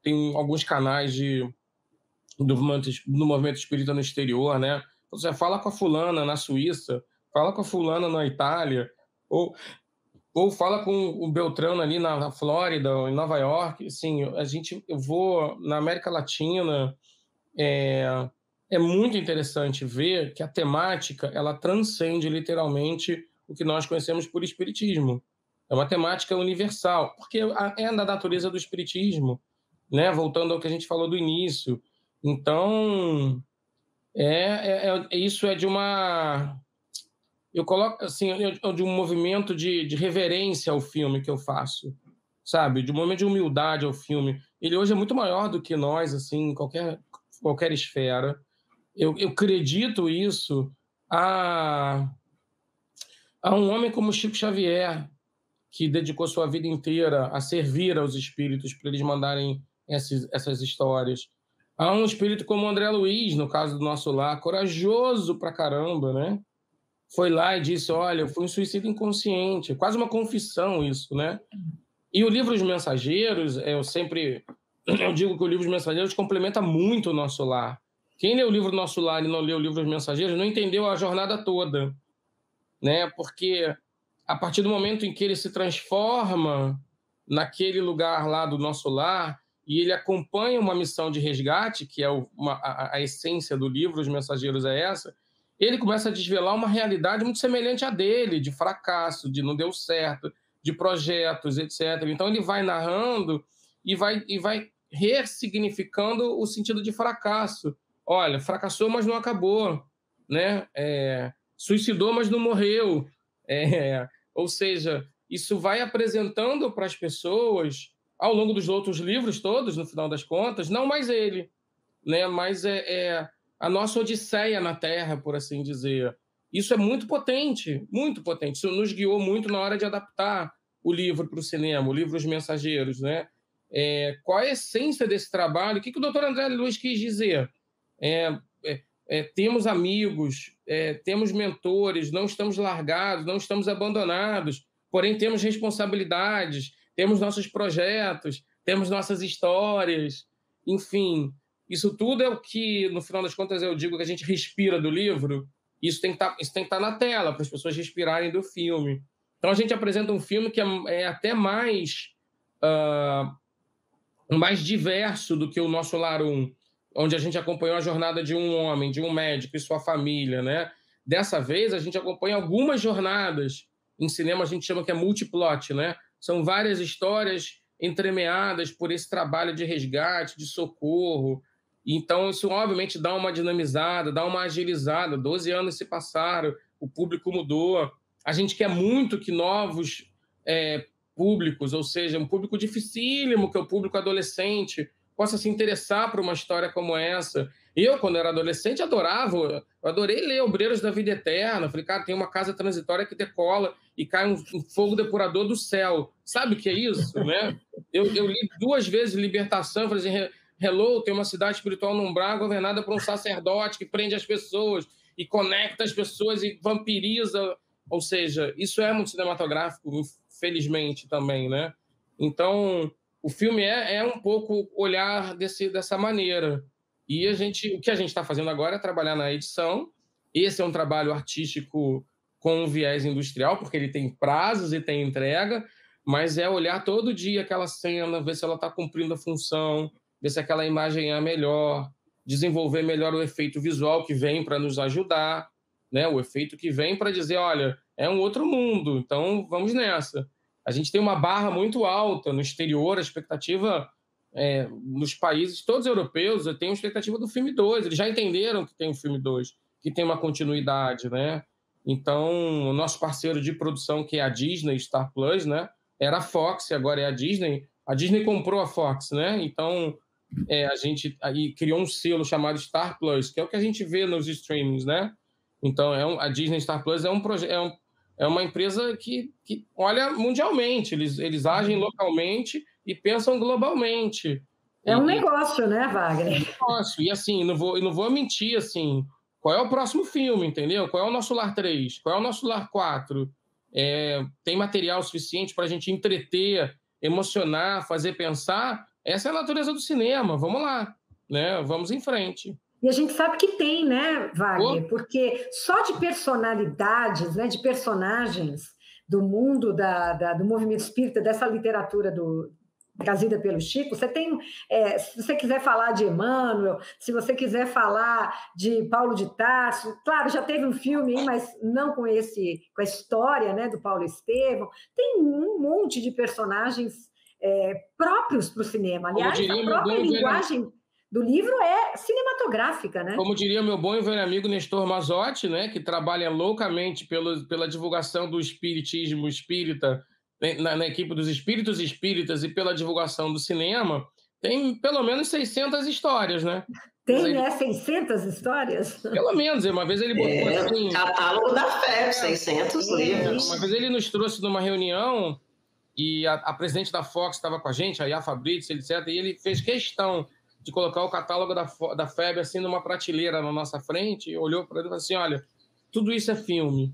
tenho alguns canais do movimento espírita no exterior, né? Você fala com a fulana na Suíça, fala com a fulana na Itália, ou fala com o Beltrano ali na Flórida, ou em Nova York. Assim, eu vou na América Latina. É muito interessante ver que a temática ela transcende literalmente o que nós conhecemos por espiritismo. É uma temática universal, porque é da natureza do espiritismo, né? Voltando ao que a gente falou do início. Então, Isso é de uma... Eu coloco assim, de um movimento de reverência ao filme que eu faço, sabe? De um momento de humildade ao filme. Ele hoje é muito maior do que nós, assim, em qualquer esfera. Eu acredito isso a um homem como Chico Xavier, que dedicou sua vida inteira a servir aos espíritos para eles mandarem essas histórias. Há um espírito como André Luiz, no caso do Nosso Lar, corajoso pra caramba, né? Foi lá e disse, olha, eu fui um suicídio inconsciente. Quase uma confissão isso, né? E o Livro dos Mensageiros, eu digo que o Livro dos Mensageiros complementa muito o Nosso Lar. Quem lê o livro do Nosso Lar e não lê o Livro dos Mensageiros não entendeu a jornada toda, né? Porque a partir do momento em que ele se transforma naquele lugar lá do Nosso Lar e ele acompanha uma missão de resgate, que é a essência do Livro dos Mensageiros é essa, ele começa a desvelar uma realidade muito semelhante à dele, de fracasso, de não deu certo, de projetos, etc. Então ele vai narrando e vai ressignificando o sentido de fracasso. Olha, fracassou, mas não acabou, né? Suicidou, mas não morreu. Ou seja, isso vai apresentando para as pessoas, ao longo dos outros livros todos, no final das contas, não mais ele, né? Mas a nossa odisseia na Terra, por assim dizer. Isso é muito potente, muito potente. Isso nos guiou muito na hora de adaptar o livro para o cinema, o Livro dos Mensageiros, né? Qual a essência desse trabalho? O que o doutor André Luiz quis dizer? Temos amigos, temos mentores, não estamos largados, não estamos abandonados, porém temos responsabilidades, temos nossos projetos, temos nossas histórias, enfim, isso tudo é o que, no final das contas, eu digo que a gente respira do livro. Isso tem que estar na tela, para as pessoas respirarem do filme. Então a gente apresenta um filme que é até mais diverso do que o Nosso Lar 1, onde a gente acompanhou a jornada de um homem, de um médico e sua família, né? Dessa vez, a gente acompanha algumas jornadas. Em cinema, a gente chama que é multiplot, né? São várias histórias entremeadas por esse trabalho de resgate, de socorro. Então, isso, obviamente, dá uma dinamizada, dá uma agilizada. 12 anos se passaram, o público mudou. A gente quer muito que novos públicos, ou seja, um público dificílimo, que é o público adolescente, possa se interessar por uma história como essa. Eu, quando era adolescente, eu adorei ler Obreiros da Vida Eterna. Falei, cara, tem uma casa transitória que decola e cai um fogo depurador do céu. Sabe o que é isso, né? Eu li 2 vezes Libertação, falei assim, hello, tem uma cidade espiritual no umbral governada por um sacerdote que prende as pessoas e conecta as pessoas e vampiriza. Ou seja, isso é muito cinematográfico, infelizmente, também, né? Então, o filme é um pouco olhar dessa maneira. E o que a gente está fazendo agora é trabalhar na edição. Esse é um trabalho artístico com um viés industrial, porque ele tem prazos e tem entrega, mas é olhar todo dia aquela cena, ver se ela está cumprindo a função, ver se aquela imagem é melhor, desenvolver melhor o efeito visual que vem para nos ajudar, né? O efeito que vem para dizer, olha, é um outro mundo, então vamos nessa. A gente tem uma barra muito alta no exterior, a expectativa nos países todos europeus, eu tenho a expectativa do filme 2, eles já entenderam que tem um filme 2, que tem uma continuidade, né? Então, o nosso parceiro de produção, que é a Disney, Star Plus, né? Era a Fox, agora é a Disney. A Disney comprou a Fox, né? Então, a gente aí criou um selo chamado Star Plus, que é o que a gente vê nos streamings, né? Então, a Disney Star Plus é uma empresa que olha mundialmente, eles agem localmente e pensam globalmente. É um negócio, né, Wagner? É um negócio. E assim, não vou mentir, assim, qual é o próximo filme, entendeu? Qual é o Nosso Lar 3? Qual é o Nosso Lar 4? Tem material suficiente para a gente entreter, emocionar, fazer pensar? Essa é a natureza do cinema, vamos lá, né? Vamos em frente. E a gente sabe que tem, né, Wagner? Porque só de personalidades, né, de personagens do mundo do movimento espírita, dessa literatura trazida pelo Chico, você tem, se você quiser falar de Emmanuel, se você quiser falar de Paulo de Tarso, claro, já teve um filme aí, mas não com a história, né, do Paulo Estevam, tem um monte de personagens próprios para o cinema. Aliás, a própria linguagem do livro é cinematográfica, né? Como diria meu bom e velho amigo Nestor Mazotti, né, que trabalha loucamente pela divulgação do espiritismo espírita, na equipe dos espíritos espíritas e pela divulgação do cinema, tem pelo menos 600 histórias, né? Tem, né? 600 histórias? Pelo menos. Uma vez ele botou assim... Catálogo da FEB, 600 livros. Uma vez ele nos trouxe numa reunião e a presidente da Fox estava com a gente, a Yafa Brits, etc., e ele fez questão de colocar o catálogo da FEB assim numa prateleira na nossa frente, e olhou para ele e falou assim, olha, tudo isso é filme.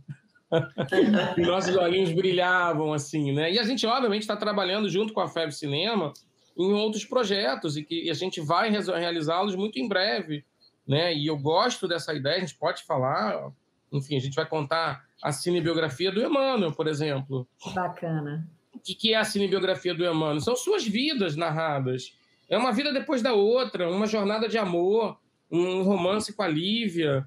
E nossos olhinhos brilhavam, assim, né? E a gente, obviamente, está trabalhando junto com a FEB Cinema em outros projetos e a gente vai realizá-los muito em breve, né? E eu gosto dessa ideia, a gente pode falar, enfim, a gente vai contar a cinebiografia do Emmanuel, por exemplo. Bacana. O que é a cinebiografia do Emmanuel? São suas vidas narradas. É uma vida depois da outra, uma jornada de amor, um romance com a Lívia,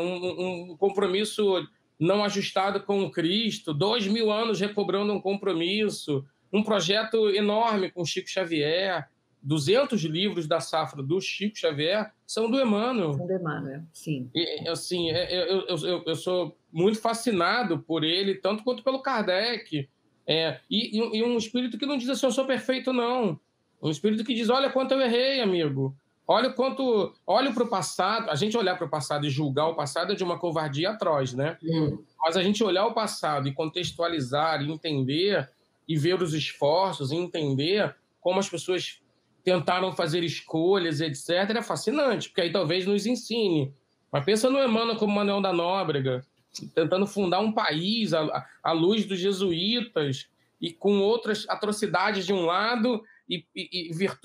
um compromisso não ajustado com o Cristo, 2000 anos recobrando um compromisso, um projeto enorme com Chico Xavier, 200 livros da safra do Chico Xavier são do Emmanuel. São do Emmanuel, sim. E, assim, eu sou muito fascinado por ele, tanto quanto pelo Kardec. E um espírito que não diz assim, eu sou perfeito, não. Um espírito que diz, olha quanto eu errei, amigo. Olha para o passado. A gente olhar para o passado e julgar o passado é de uma covardia atroz, né? Mas a gente olhar o passado e contextualizar e entender e ver os esforços e entender como as pessoas tentaram fazer escolhas, etc., é fascinante, porque aí talvez nos ensine. Mas pensa no Emmanuel como Manuel da Nóbrega, tentando fundar um país à luz dos jesuítas e com outras atrocidades de um lado e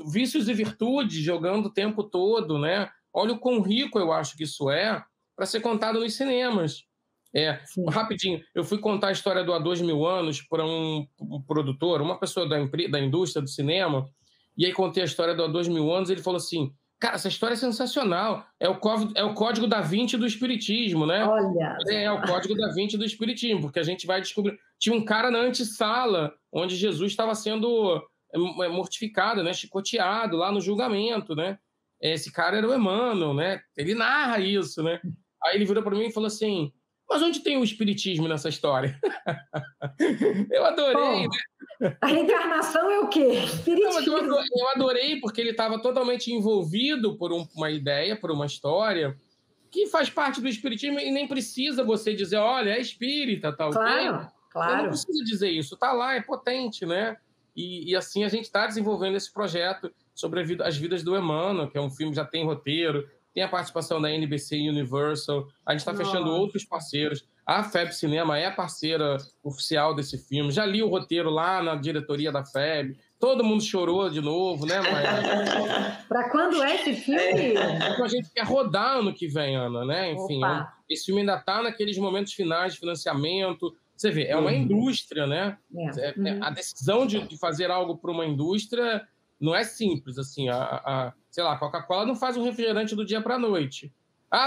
vícios e virtudes jogando o tempo todo, né? Olha o quão rico eu acho que isso é para ser contado nos cinemas. Rapidinho, eu fui contar a história do Há 2000 anos para um produtor, uma pessoa da indústria do cinema, e aí contei a história do Há 2000 anos, e ele falou assim, cara, essa história é sensacional, é o código da Vinci do espiritismo, né? Olha! É o código da Vinci do espiritismo, porque a gente vai descobrir... Tinha um cara na antessala, onde Jesus estava sendo mortificado, né? Chicoteado lá no julgamento, né? Esse cara era o Emmanuel, né? Ele narra isso, né? Aí ele virou para mim e falou assim, mas onde tem o espiritismo nessa história? Eu adorei, né? A reencarnação é o quê? Espiritismo. Eu adorei porque ele estava totalmente envolvido por uma ideia, por uma história, que faz parte do espiritismo e nem precisa você dizer, olha, é espírita, tal. Claro, claro. Eu não preciso dizer isso, está lá, é potente, né? E assim a gente está desenvolvendo esse projeto sobre as vidas do Emmanuel, que é um filme, já tem roteiro, tem a participação da NBC Universal, a gente está fechando outros parceiros. A FEB Cinema é parceira oficial desse filme. Já li o roteiro lá na diretoria da FEB. Todo mundo chorou de novo, né, Maia? Para quando é esse filme? A gente quer rodar ano que vem, Ana, né? Enfim, esse filme ainda está naqueles momentos finais de financiamento. Você vê, é uma indústria, né? A decisão de fazer algo para uma indústria não é simples, assim. Sei lá, a Coca-Cola não faz um refrigerante do dia para a noite.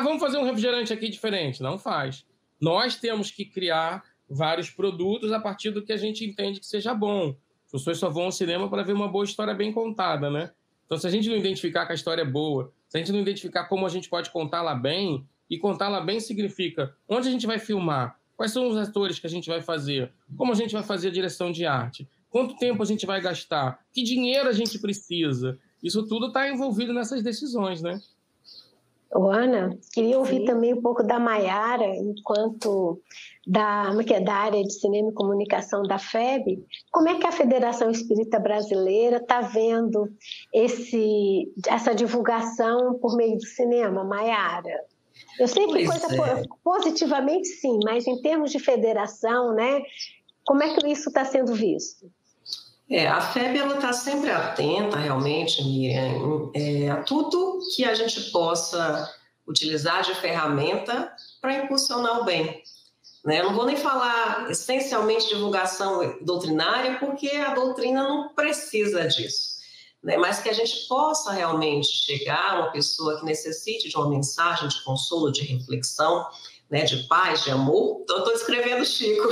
Vamos fazer um refrigerante aqui diferente. Não faz. Nós temos que criar vários produtos a partir do que a gente entende que seja bom. As pessoas só vão ao cinema para ver uma boa história bem contada, né? Então, se a gente não identificar que a história é boa, se a gente não identificar como a gente pode contá-la bem, e contá-la bem significa onde a gente vai filmar, quais são os atores que a gente vai fazer, como a gente vai fazer a direção de arte, quanto tempo a gente vai gastar, que dinheiro a gente precisa. Isso tudo está envolvido nessas decisões, né? Ana, queria ouvir também um pouco da Maiara, enquanto da área de cinema e comunicação da FEB. Como é que a Federação Espírita Brasileira está vendo essa divulgação por meio do cinema, Maiara? Eu sei que positivamente sim, mas em termos de federação, né? Como é que isso está sendo visto? A FEB está sempre atenta, realmente, Miriam, a tudo que a gente possa utilizar de ferramenta para impulsionar o bem. Né? Eu não vou nem falar essencialmente de divulgação doutrinária, porque a doutrina não precisa disso. Né? Mas que a gente possa realmente chegar a uma pessoa que necessite de uma mensagem de consolo, de reflexão, né, de paz, de amor. Estou descrevendo Chico.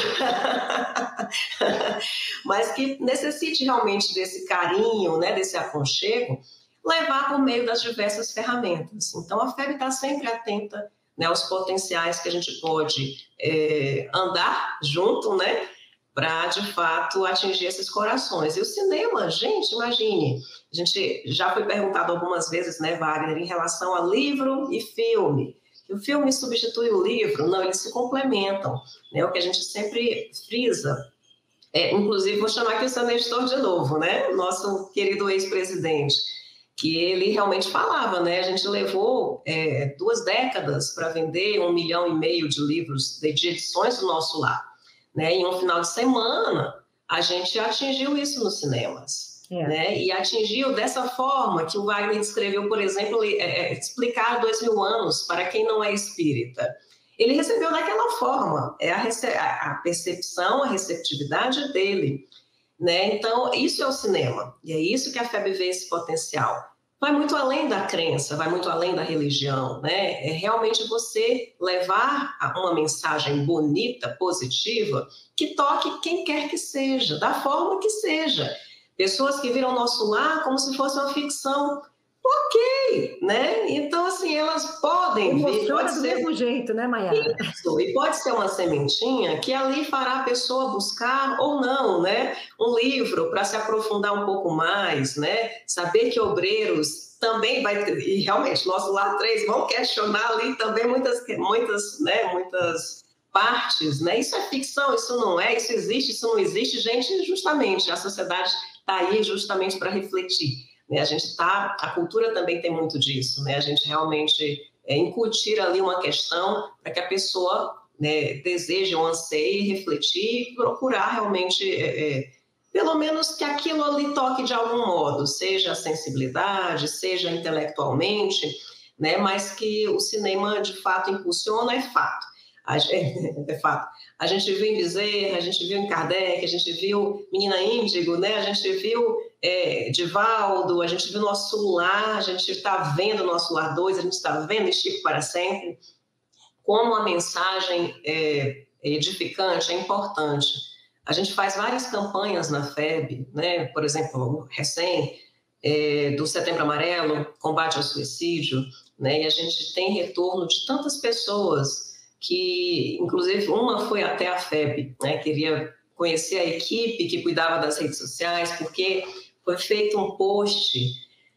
Mas que necessite realmente desse carinho, né, desse aconchego, levar por meio das diversas ferramentas. Então, a FEB está sempre atenta, né, aos potenciais que a gente pode andar junto, né, para, de fato, atingir esses corações. E o cinema, gente, imagine, a gente já foi perguntado algumas vezes, né, Wagner, em relação a livro e filme. O filme substitui o livro? Não, eles se complementam, né, o que a gente sempre frisa. Inclusive, vou chamar aqui o seu Nestor de novo, né, nosso querido ex-presidente, que ele realmente falava, né, a gente levou 2 décadas para vender 1,5 milhão de livros, de edições do nosso lar. Né? Em um final de semana, a gente atingiu isso nos cinemas. Né? E atingiu dessa forma que o Wagner descreveu, por exemplo, explicar 2000 anos para quem não é espírita. Ele recebeu daquela forma, a percepção, a receptividade dele. Né? Então, isso é o cinema, e é isso que a FEB vê esse potencial. Vai muito além da crença, vai muito além da religião, né? É realmente você levar uma mensagem bonita, positiva, que toque quem quer que seja, da forma que seja. Pessoas que viram Nosso Lar como se fosse uma ficção. Ok, né? Então, assim, elas podem vir... Pode ser do mesmo jeito, né, Maiara? Isso, e pode ser uma sementinha que ali fará a pessoa buscar ou não, né? Um livro para se aprofundar um pouco mais, né? Saber que Obreiros também vai ter... E realmente, Nosso Lar 3 vão questionar ali também muitas partes, né? Isso é ficção, isso não é, isso existe, isso não existe. Gente, justamente, a sociedade está aí justamente para refletir. A cultura também tem muito disso, né? A gente realmente incutir ali uma questão para que a pessoa, né, deseje ou anseie refletir e procurar realmente, pelo menos que aquilo ali toque de algum modo, seja a sensibilidade, seja intelectualmente, né? Mas que o cinema de fato impulsiona, é fato. A gente viu em Bezerra, a gente viu em Kardec, a gente viu Menina Índigo, né? A gente viu Divaldo, a gente viu Nosso Lar, a gente está vendo Nosso Lar 2, a gente está vendo Chico para Sempre, como a mensagem edificante é importante. A gente faz várias campanhas na FEB, né? Por exemplo, do Setembro Amarelo, combate ao suicídio, né? E a gente tem retorno de tantas pessoas que, inclusive, uma foi até a FEB, né? Queria conhecer a equipe que cuidava das redes sociais, porque foi feito um post.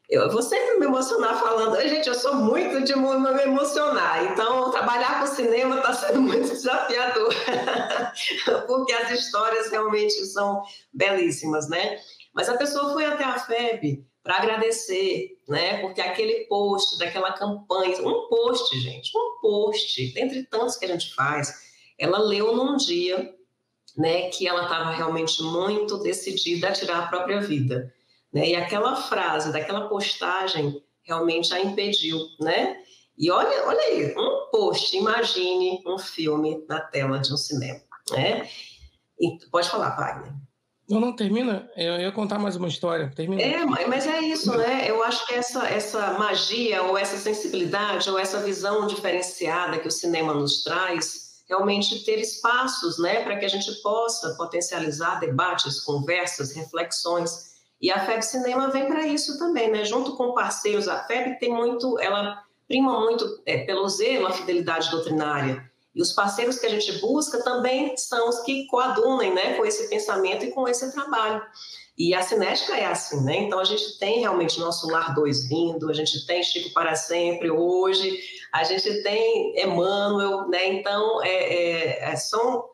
Eu vou sempre me emocionar falando, gente, eu sou muito de me emocionar, então trabalhar com cinema está sendo muito desafiador, porque as histórias realmente são belíssimas, né? Mas a pessoa foi até a FEB para agradecer, né? Porque aquele post, daquela campanha, um post, gente, um post, dentre tantos que a gente faz, ela leu num dia, né, que ela estava realmente muito decidida a tirar a própria vida, né? E aquela frase, daquela postagem, realmente a impediu, né? E olha aí, um post, imagine um filme na tela de um cinema, né? E pode falar, Wagner. Não, termina. Eu ia contar mais uma história. Termina. Mas é isso, né? Eu acho que essa magia, ou essa sensibilidade, ou essa visão diferenciada que o cinema nos traz, realmente ter espaços, né, para que a gente possa potencializar debates, conversas, reflexões. E a FEB Cinema vem para isso também, né? Junto com parceiros, a FEB ela prima muito pelo zelo, a fidelidade doutrinária. E os parceiros que a gente busca também são os que coadunem, né, com esse pensamento e com esse trabalho. E a Cinética é assim, né? Então, a gente tem realmente Nosso Lar 2 vindo, a gente tem Chico para Sempre hoje, a gente tem Emmanuel, né? Então, são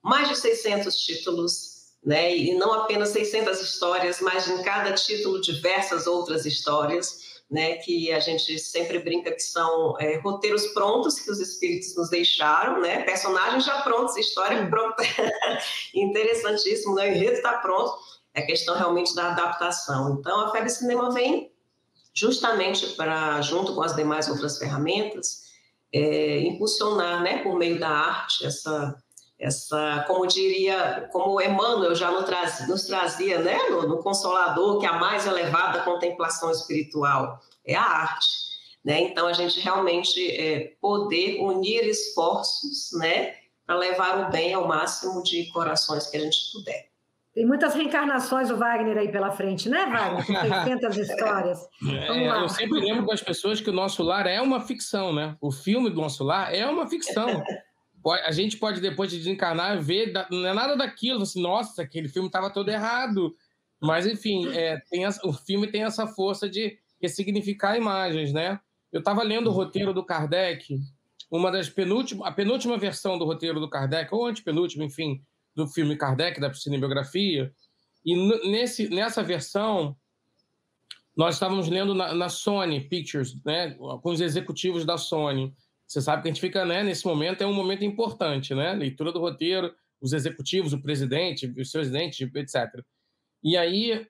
mais de 600 títulos, né? E não apenas 600 histórias, mas em cada título diversas outras histórias, né, que a gente sempre brinca que são roteiros prontos que os espíritos nos deixaram, né, personagens já prontos, história pronta. Interessantíssimo, né? O enredo está pronto, é questão realmente da adaptação. Então, a FEB Cinema vem justamente para, junto com as demais outras ferramentas, impulsionar, né, por meio da arte, como Emmanuel já nos trazia, né, no Consolador, que é a mais elevada contemplação espiritual é a arte, né? Então, a gente realmente poder unir esforços, né, para levar o bem ao máximo de corações que a gente puder. Tem muitas reencarnações o Wagner aí pela frente, né, Wagner? 600 histórias. Eu sempre lembro das pessoas que o Nosso Lar é uma ficção, né? O filme do Nosso Lar é uma ficção. A gente pode, depois de desencarnar, ver, não é nada daquilo, assim, nossa, aquele filme estava todo errado. Mas, enfim, o filme tem essa força de ressignificar imagens, né? Eu estava lendo o roteiro do Kardec, a penúltima versão do roteiro do Kardec, ou antepenúltima, enfim, do filme Kardec, da cinebiografia, e nessa versão, nós estávamos lendo na Sony Pictures, né, com os executivos da Sony. Você sabe que a gente fica, né, nesse momento, é um momento importante, né? Leitura do roteiro, os executivos, o presidente, os seus presidentes, etc. E aí,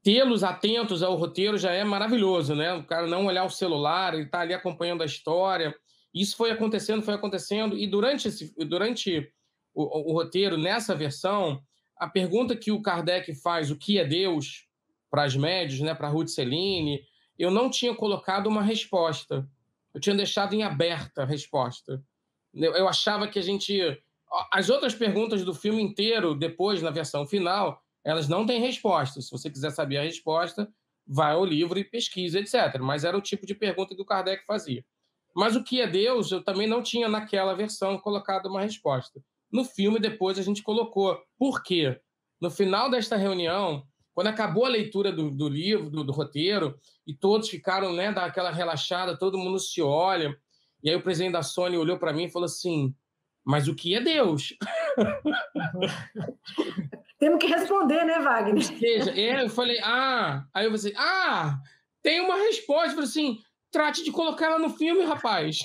tê-los atentos ao roteiro já é maravilhoso, né? O cara não olhar o celular, ele está ali acompanhando a história. Isso foi acontecendo, e durante o roteiro, nessa versão, a pergunta que o Kardec faz, o que é Deus, para as médias, né, para Ruth Celine, eu não tinha colocado uma resposta. Eu tinha deixado em aberta a resposta. Eu achava que as outras perguntas do filme inteiro, depois, na versão final, elas não têm resposta. Se você quiser saber a resposta, vai ao livro e pesquisa, etc. Mas era o tipo de pergunta que o Kardec fazia. Mas o que é Deus, eu também não tinha naquela versão colocado uma resposta. No filme, depois, a gente colocou. Por quê? No final desta reunião, quando acabou a leitura do livro, do roteiro, e todos ficaram, né, daquela relaxada, todo mundo se olha, e aí o presidente da Sony olhou para mim e falou assim, mas o que é Deus? Temos que responder, né, Wagner? Ou seja, eu falei, aí eu falei, tem uma resposta. Eu falei assim, trate de colocar ela no filme, rapaz.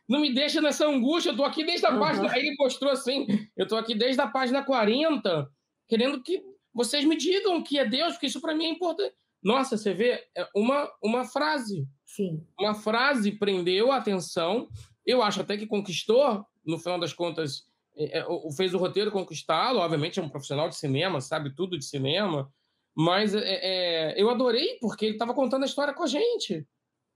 Não me deixa nessa angústia, eu tô aqui desde a página... Aí ele mostrou assim, eu tô aqui desde a página 40, querendo que vocês me digam o que é Deus, porque isso para mim é importante. Nossa, você vê, uma frase. Sim. Uma frase prendeu a atenção, eu acho até que conquistou, no final das contas, fez o roteiro conquistá-lo, obviamente é um profissional de cinema, sabe tudo de cinema, mas eu adorei, porque ele estava contando a história com a gente.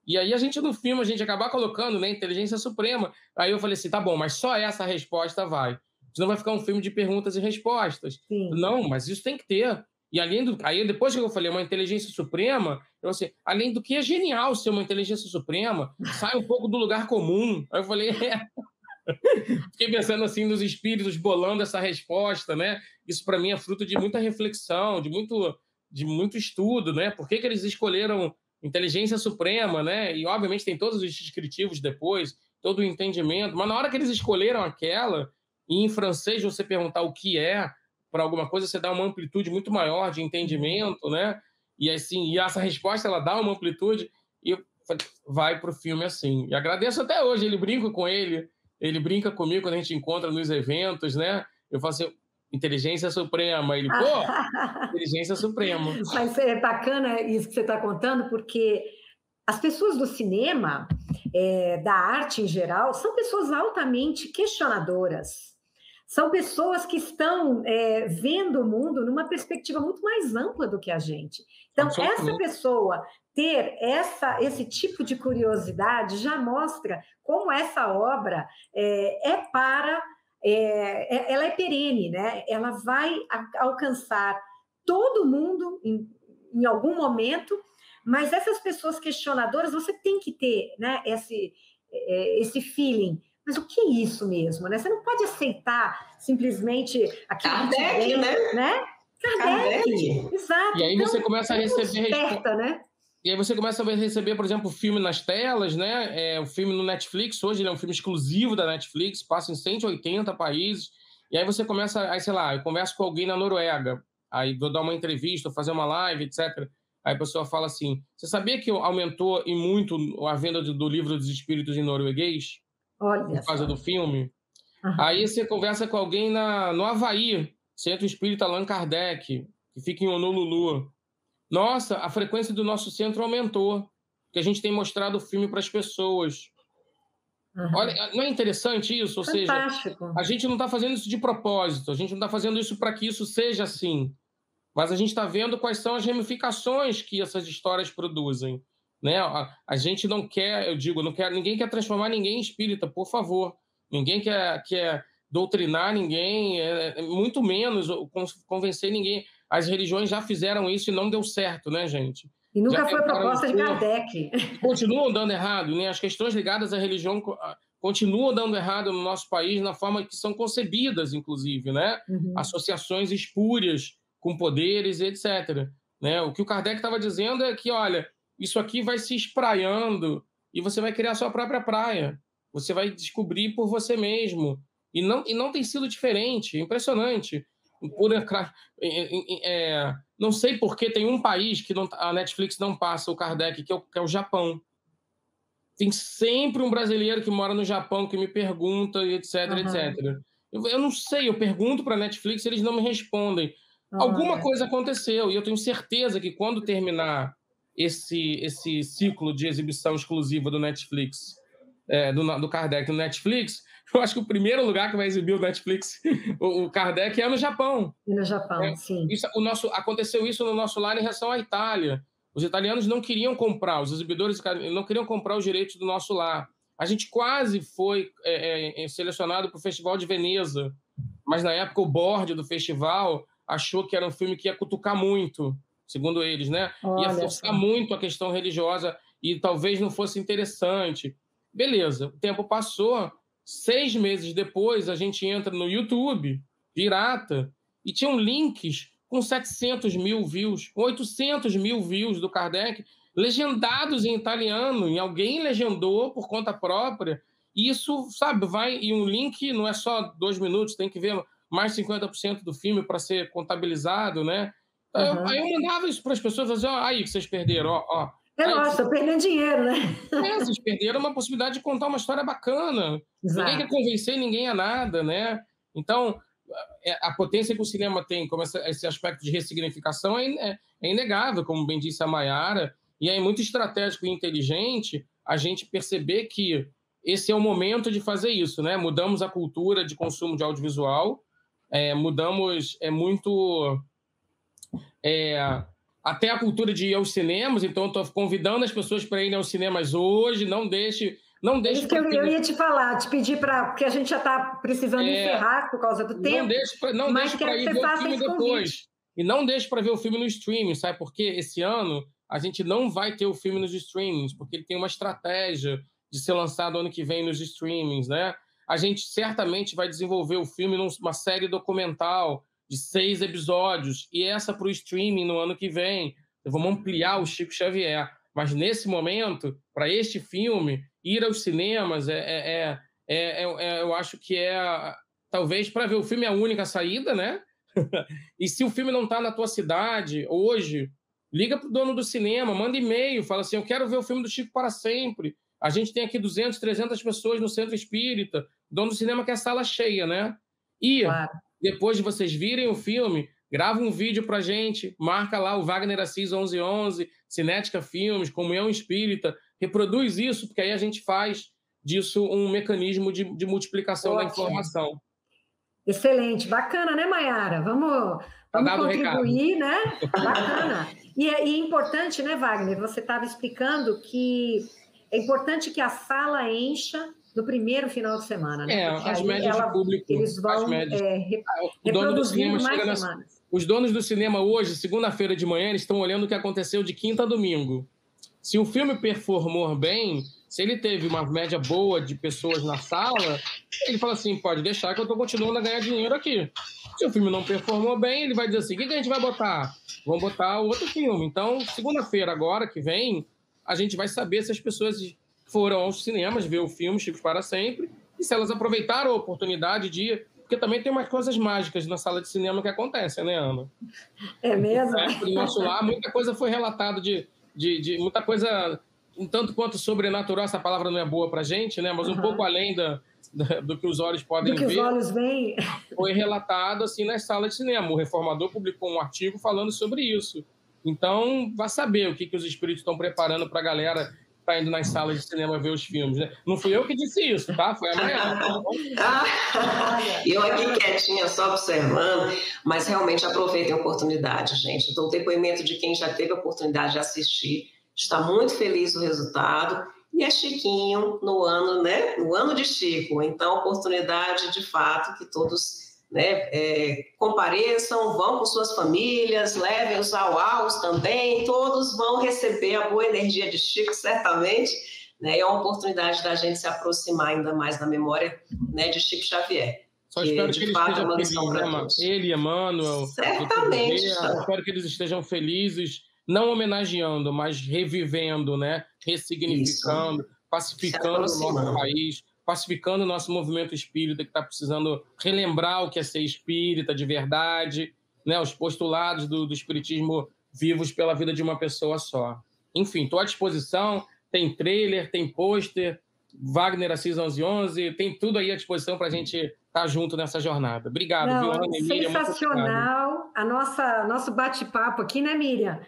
E aí no filme, a gente acabar colocando, né, Inteligência Suprema. Aí eu falei assim, tá bom, mas só essa resposta vai. Senão vai ficar um filme de perguntas e respostas. Sim. Não, mas isso tem que ter. E aí depois que eu falei uma inteligência suprema, eu assim, além do que é genial ser uma inteligência suprema, sai um pouco do lugar comum. Aí eu falei, Fiquei pensando assim nos espíritos bolando essa resposta, né? Isso para mim é fruto de muita reflexão, de muito estudo, né? Por que eles escolheram inteligência suprema, né? E obviamente tem todos os descritivos depois, todo o entendimento, mas na hora que eles escolheram aquela, e em francês você perguntar o que é para alguma coisa, você dá uma amplitude muito maior de entendimento, né? E assim, e essa resposta ela dá uma amplitude e eu falei, vai pro filme assim. E agradeço até hoje, ele brinca com ele brinca comigo quando a gente encontra nos eventos, né? Eu falo assim, inteligência suprema. Ele, pô, inteligência suprema. Mas é bacana isso que você está contando, porque as pessoas do cinema, da arte em geral, são pessoas altamente questionadoras. São pessoas que estão vendo o mundo numa perspectiva muito mais ampla do que a gente. Então, essa pessoa ter esse tipo de curiosidade já mostra como essa obra ela é perene, né? Ela vai alcançar todo mundo em algum momento, mas essas pessoas questionadoras, você tem que ter, né, esse feeling. Mas o que é isso mesmo, né? Você não pode aceitar simplesmente aquilo Kardec, que né? Kardec, exato. E aí então, você começa a receber desperta, né? E aí você começa a receber, por exemplo, o filme nas telas, né? O filme no Netflix, hoje ele é um filme exclusivo da Netflix, passa em 180 países. E aí você começa, aí sei lá, eu converso com alguém na Noruega, aí vou dar uma entrevista, fazer uma live, etc. Aí a pessoa fala assim, você sabia que aumentou e muito a venda do livro dos espíritos em norueguês? Olha por causa do filme. Uhum. Aí você conversa com alguém no Havaí, Centro Espírita Allan Kardec, que fica em Honolulu. Nossa, a frequência do nosso centro aumentou, porque a gente tem mostrado o filme para as pessoas. Uhum. Olha, não é interessante isso? Ou fantástico. Seja, a gente não está fazendo isso de propósito, a gente não está fazendo isso para que isso seja assim, mas a gente está vendo quais são as ramificações que essas histórias produzem. Né? A gente não quer, ninguém quer transformar ninguém em espírita, por favor. Ninguém quer doutrinar ninguém, muito menos convencer ninguém. As religiões já fizeram isso e não deu certo, né, gente? E nunca foi proposta de Kardec. Continuam dando errado, né? As questões ligadas à religião continuam dando errado no nosso país, na forma que são concebidas, inclusive, né? Associações espúrias com poderes, etc. Né? O que o Kardec estava dizendo é que, olha, isso aqui vai se espraiando e você vai criar a sua própria praia. Você vai descobrir por você mesmo. E não tem sido diferente. Impressionante. Não sei por que tem um país que a Netflix não passa o Kardec, que é o Japão. Tem sempre um brasileiro que mora no Japão que me pergunta, etc, etc. Eu não sei, eu pergunto para a Netflix, eles não me respondem. Alguma coisa aconteceu, e eu tenho certeza que quando terminar esse ciclo de exibição exclusiva do Netflix, do Kardec no Netflix, eu acho que o primeiro lugar que vai exibir o Netflix, o Kardec, é no Japão. E no Japão, sim. Aconteceu isso no nosso lar em relação à Itália. Os italianos não queriam comprar, os exibidores não queriam comprar os direitos do nosso lar. A gente quase foi selecionado para o Festival de Veneza, mas na época o board do festival achou que era um filme que ia cutucar muito, segundo eles, né? Ia forçar muito a questão religiosa e talvez não fosse interessante. Beleza, o tempo passou, 6 meses depois a gente entra no YouTube, pirata, e tinham links com 700 mil views, 800 mil views do Kardec, legendados em italiano, e alguém legendou por conta própria. E isso, sabe, e um link não é só 2 minutos, tem que ver mais 50% do filme para ser contabilizado, né? Aí eu mandava isso para as pessoas, assim, aí que vocês perderam, ó. Nossa, tô perdendo dinheiro, né? Vocês perderam uma possibilidade de contar uma história bacana. Exato. Ninguém quer convencer ninguém a nada, né? Então, a potência que o cinema tem, como esse aspecto de ressignificação, é inegável, como bem disse a Mayara, e é muito estratégico e inteligente a gente perceber que esse é o momento de fazer isso, né? Mudamos a cultura de consumo de audiovisual, mudamos muito... até a cultura de ir aos cinemas, então estou convidando as pessoas para irem aos cinemas hoje, não deixe... Isso que eu ia te falar, te pedir porque a gente já está precisando encerrar por causa do tempo. Não deixe para ir ver o filme depois. E não deixe para ver o filme no streaming, sabe? Porque esse ano a gente não vai ter o filme nos streamings, porque ele tem uma estratégia de ser lançado ano que vem nos streamings, né? A gente certamente vai desenvolver o filme numa série documental de 6 episódios, e essa para o streaming no ano que vem. Vamos ampliar o Chico Xavier. Mas nesse momento, para este filme, ir aos cinemas eu acho que talvez para ver o filme é a única saída, né? E se o filme não está na tua cidade hoje, liga para o dono do cinema, manda e-mail, fala assim, eu quero ver o filme do Chico para sempre. A gente tem aqui 200, 300 pessoas no Centro Espírita, o dono do cinema quer sala cheia, né? E depois de vocês virem o filme, grava um vídeo pra gente, marca lá o Wagner Assis 1111, Cinética Filmes, Comunhão Espírita, reproduz isso, porque aí a gente faz disso um mecanismo de multiplicação da informação. Excelente, bacana, né, Mayara? Vamos contribuir, né? Bacana. E é importante, né, Wagner? Você estava explicando que é importante que a sala encha no primeiro final de semana, né? As médias de público. Eles vão reproduzindo mais semanas. Os donos do cinema hoje, segunda-feira de manhã, eles estão olhando o que aconteceu de quinta a domingo. Se o filme performou bem, se ele teve uma média boa de pessoas na sala, ele fala assim, pode deixar que eu estou continuando a ganhar dinheiro aqui. Se o filme não performou bem, ele vai dizer assim, o que a gente vai botar? Vamos botar outro filme. Então, segunda-feira agora, que vem, a gente vai saber se as pessoas foram aos cinemas ver o filme Chico para Sempre e se elas aproveitaram a oportunidade de ir, porque também tem umas coisas mágicas na sala de cinema que acontecem, né, Ana? É mesmo? No nosso lar, muita coisa foi relatada de muita coisa, um tanto quanto sobrenatural, essa palavra não é boa pra gente, né? Mas um pouco além do que os olhos podem ver. Do que os olhos veem. Foi relatado assim nas salas de cinema. O Reformador publicou um artigo falando sobre isso. Então, vá saber o que os espíritos estão preparando para a galera que está indo nas salas de cinema ver os filmes, né? Não fui eu que disse isso, tá? Foi a Mayara. Eu aqui quietinha, só observando, mas realmente aproveitem a oportunidade, gente. Então, o depoimento de quem já teve a oportunidade de assistir está muito feliz do resultado e é Chiquinho no ano, né? No ano de Chico. Então, oportunidade, de fato, que todos, né, compareçam, vão com suas famílias, levem os auaus também, todos vão receber a boa energia de Chico, certamente, né? É uma oportunidade da gente se aproximar ainda mais da memória, né, de Chico Xavier. Só espero que eles estejam felizes, né, ele e Emmanuel. Certamente. Espero que eles estejam felizes, não homenageando, mas revivendo, né? Ressignificando, pacificando o nosso país, pacificando o nosso movimento espírita, que está precisando relembrar o que é ser espírita de verdade, né? Os postulados do espiritismo vivos pela vida de uma pessoa só. Enfim, estou à disposição, tem trailer, tem pôster, Wagner Assis 1111, tem tudo aí à disposição para a gente estar junto nessa jornada. Obrigado, viu, Ana e Miriam? Sensacional. Nosso bate-papo aqui, né, Miriam?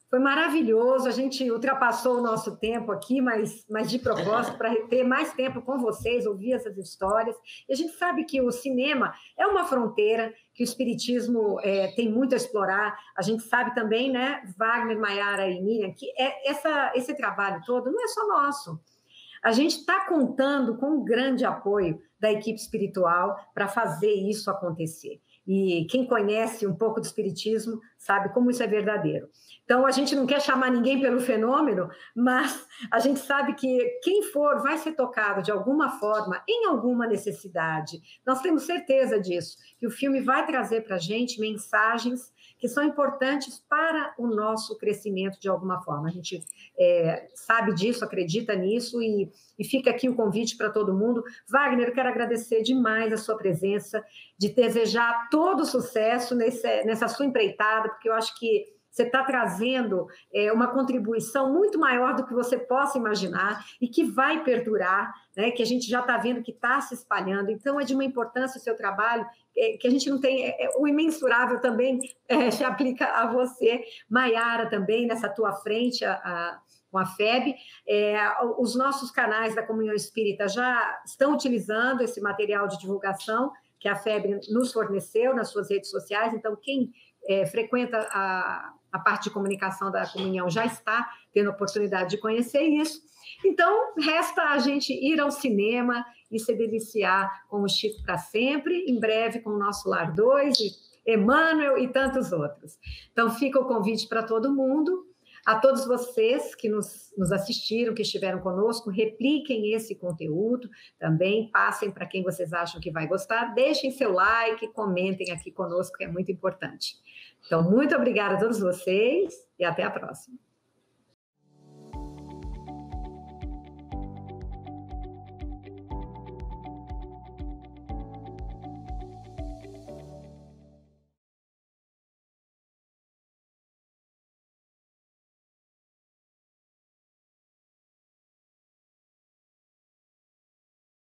Foi maravilhoso. A gente ultrapassou o nosso tempo aqui, mas de propósito, para ter mais tempo com vocês, ouvir essas histórias. E a gente sabe que o cinema é uma fronteira, que o espiritismo tem muito a explorar. A gente sabe também, né, Wagner, Maiara e Miriam, que esse trabalho todo não é só nosso. A gente está contando com um grande apoio da equipe espiritual para fazer isso acontecer. E quem conhece um pouco do espiritismo sabe como isso é verdadeiro. Então, a gente não quer chamar ninguém pelo fenômeno, mas a gente sabe que quem for vai ser tocado de alguma forma, em alguma necessidade. Nós temos certeza disso, que o filme vai trazer para a gente mensagens que são importantes para o nosso crescimento de alguma forma. A gente sabe disso, acredita nisso e fica aqui o convite para todo mundo. Wagner, eu quero agradecer demais a sua presença, de desejar todo sucesso nessa sua empreitada, porque eu acho que você está trazendo uma contribuição muito maior do que você possa imaginar e que vai perdurar, né? Que a gente já está vendo que está se espalhando. Então, é de uma importância o seu trabalho que a gente não tem... o imensurável também se aplica a você, Maiara, também, nessa tua frente com a FEB. Os nossos canais da Comunhão Espírita já estão utilizando esse material de divulgação que a FEB nos forneceu nas suas redes sociais. Então, quem frequenta a parte de comunicação da comunhão já está tendo a oportunidade de conhecer isso. Então, resta a gente ir ao cinema e se deliciar com o Chico para sempre, em breve com o nosso Lar 2, e Emmanuel e tantos outros. Então, fica o convite para todo mundo. A todos vocês que nos assistiram, que estiveram conosco, repliquem esse conteúdo, também passem para quem vocês acham que vai gostar, deixem seu like, comentem aqui conosco, que é muito importante. Então, muito obrigada a todos vocês e até a próxima.